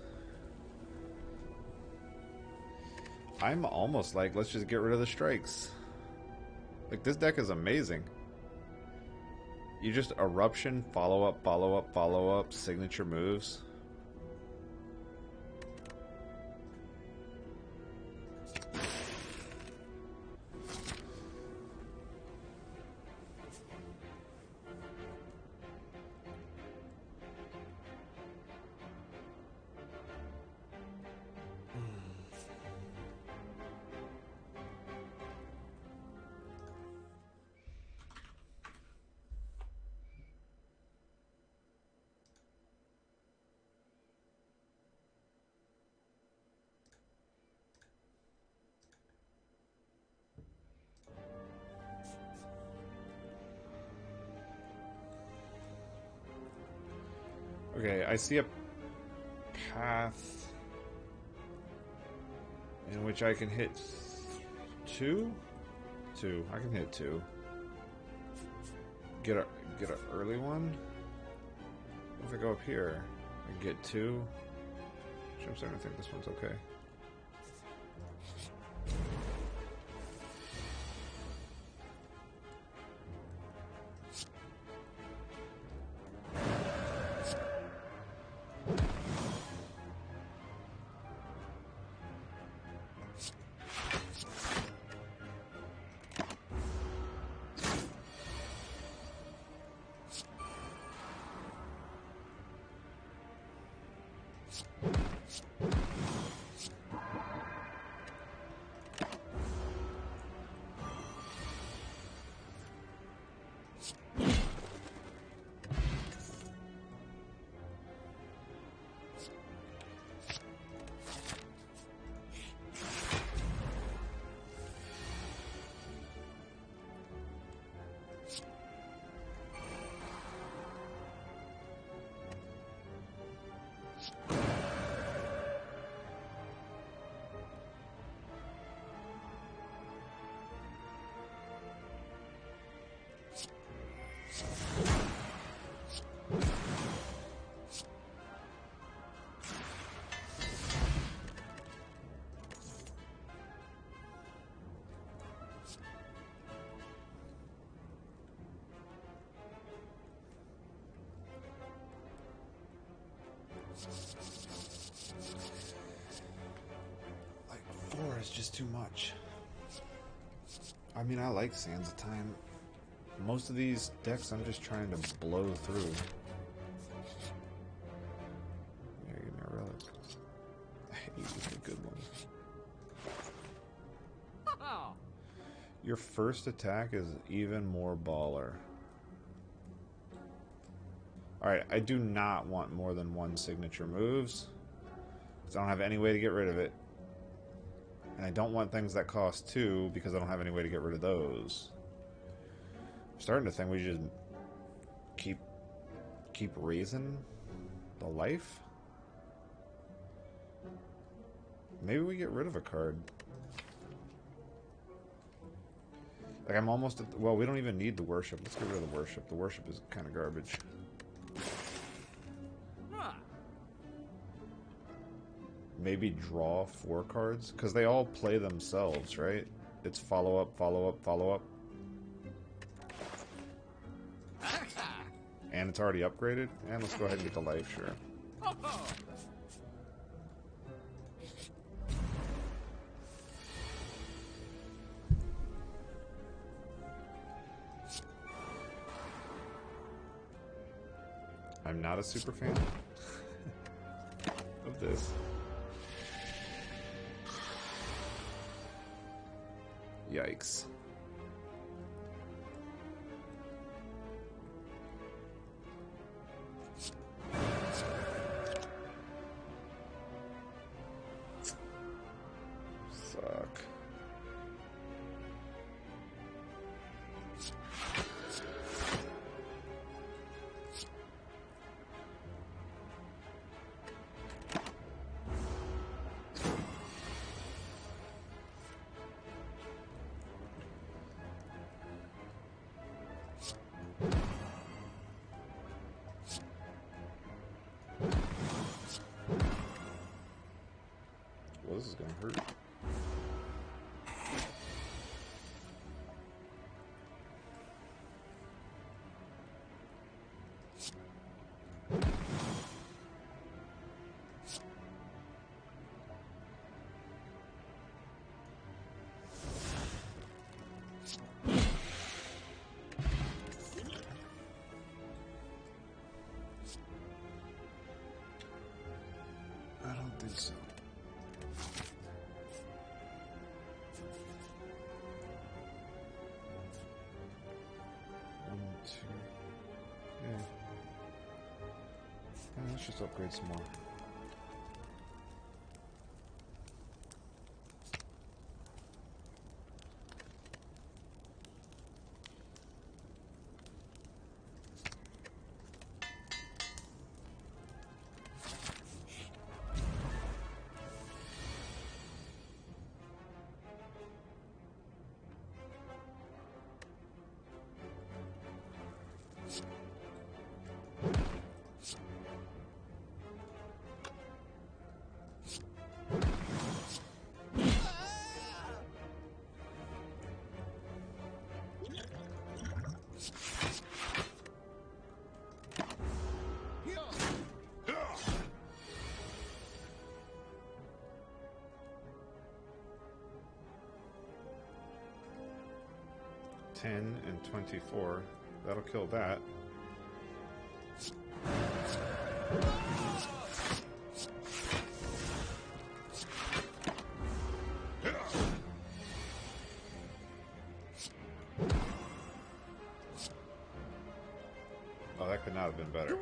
I'm almost like, let's just get rid of the strikes. Like, this deck is amazing. You just eruption, follow up, follow up, follow up, signature moves. Okay, I see a path in which I can hit two. I can hit two. Get a early one. If I go up here, I can get two. I'm starting to think this one's okay. Like, 4 is just too much. I mean, I like Sands of Time. Most of these decks I'm just trying to blow through. Yeah, give me a relic. Hey, a good one. Your first attack is even more baller. Alright, I do not want more than 1 signature moves, because I don't have any way to get rid of it. And I don't want things that cost 2, because I don't have any way to get rid of those. I'm starting to think we just keep raising the life. Maybe we get rid of a card. Like, I'm almost at well, we don't even need the worship. Let's get rid of the worship. The worship is kind of garbage. Maybe draw 4 cards, because they all play themselves, right? It's follow up, follow up, follow up. And it's already upgraded. And let's go ahead and get the life, sure. I'm not a super fan of this. Yikes. Fuck. Well, this is gonna hurt. I don't think so. Yeah. Let's just upgrade some more. $10 and $24. That'll kill that. Oh, that could not have been better.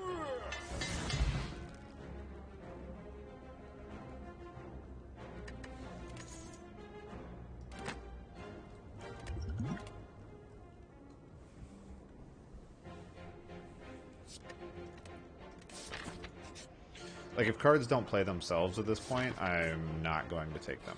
Like, if cards don't play themselves at this point, I'm not going to take them.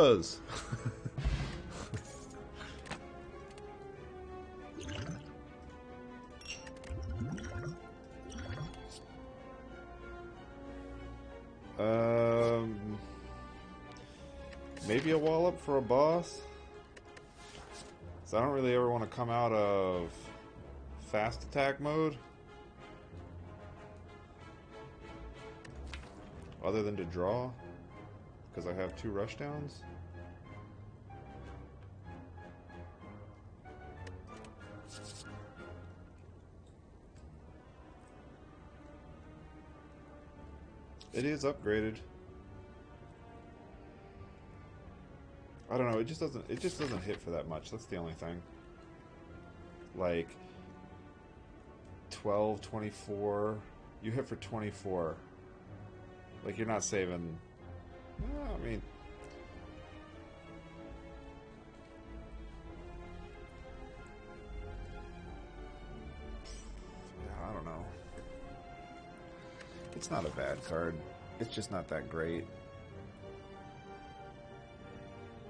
does. Maybe a wall up for a boss. So I don't really ever want to come out of fast attack mode. Other than to draw. Because I have 2 rushdowns. It is upgraded. I don't know, it just doesn't hit for that much. That's the only thing. Like 12, 24, you hit for 24. Like you're not saving. I mean, yeah, I don't know. It's not a bad card. It's just not that great.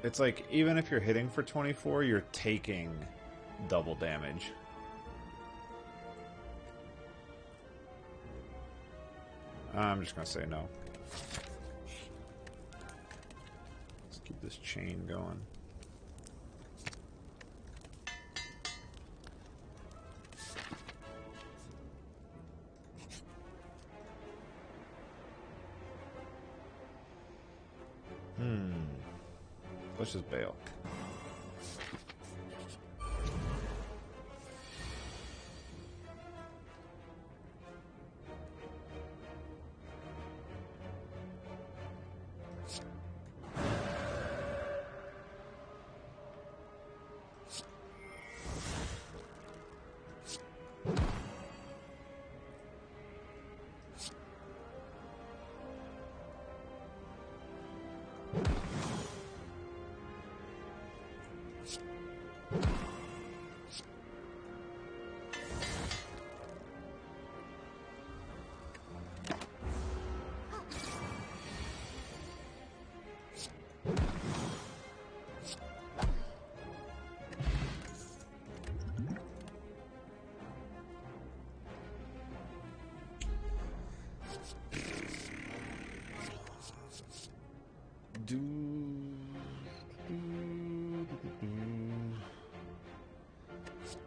It's like, even if you're hitting for 24, you're taking double damage. I'm just gonna say no. Let's keep this chain going. Let's just bail.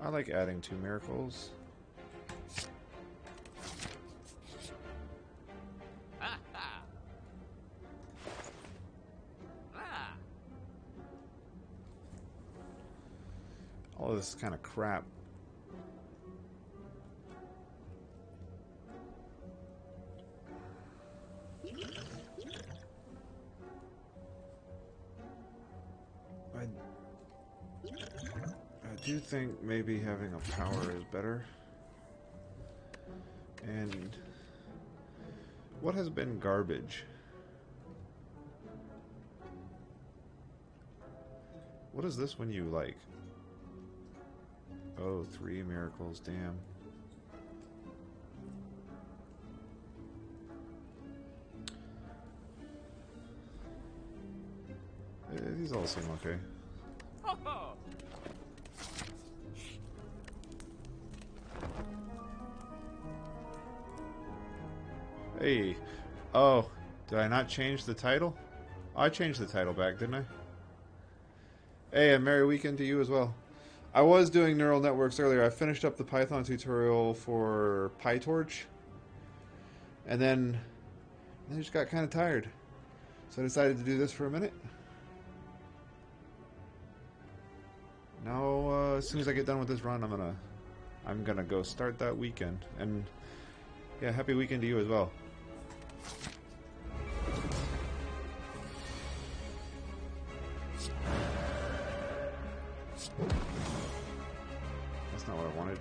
I like adding 2 miracles. All of this is kind of crap. I do think maybe having a power is better. And what has been garbage? What is this when you like? Oh, 3 miracles, damn. These all seem okay. Hey, oh, did I not change the title? I changed the title back, didn't I? Hey, and Merry Weekend to you as well. I was doing neural networks earlier. I finished up the Python tutorial for PyTorch. And then I just got kind of tired. So I decided to do this for a minute. Now, as soon as I get done with this run, I'm gonna go start that weekend. And yeah, happy weekend to you as well. That's not what I wanted.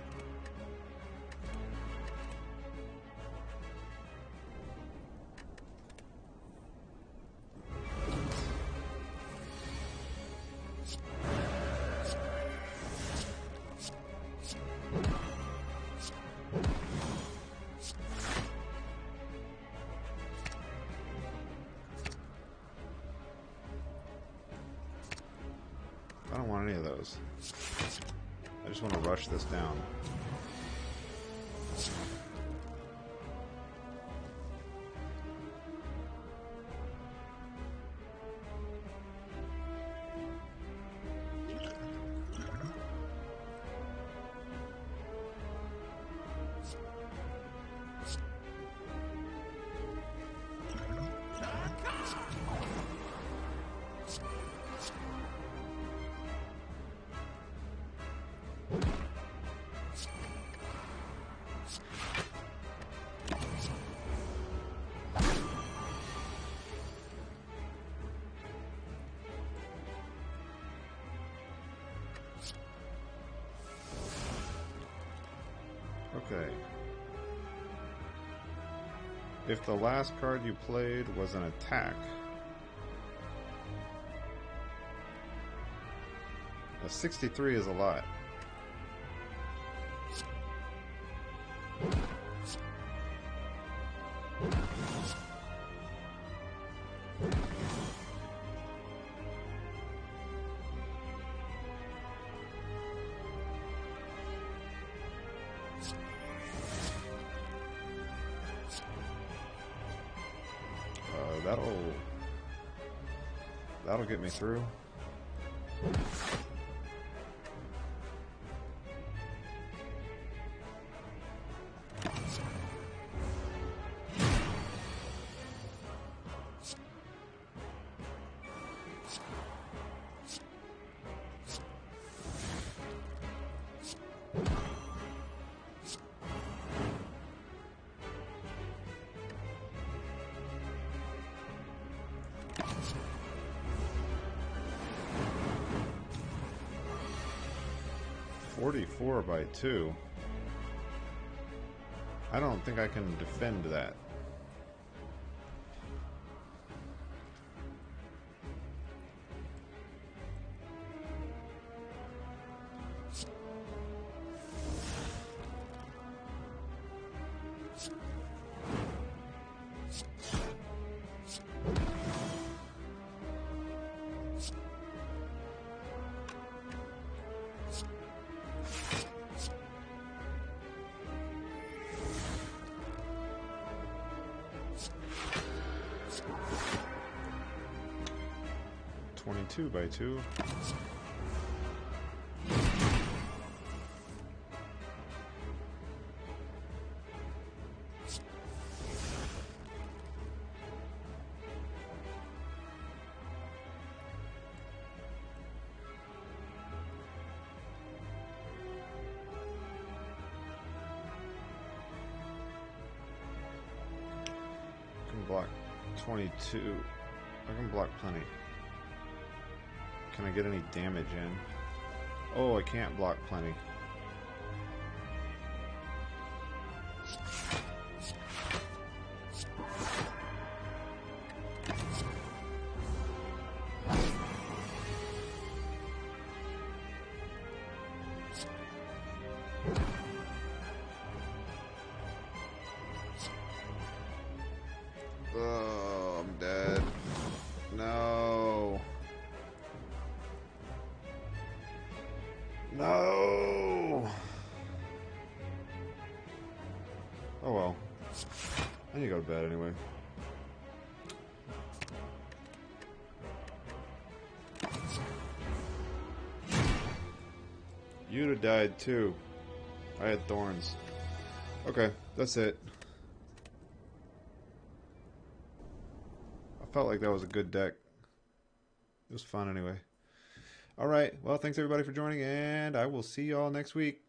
I don't want any of those. I just want to rush this down. Okay. If the last card you played was an attack, a 63 is a lot. That'll get me through. .44 by 2. I don't think I can defend that. .22 by 2. I can block 22. I can block plenty. Can I get any damage in? Oh, I can't block plenty. Oh, I'm dead. No. No! Oh well. I need to go to bed anyway. You'd have died too. I had thorns. Okay, that's it. I felt like that was a good deck. It was fun anyway. Alright, well, thanks everybody for joining, and I will see y'all next week.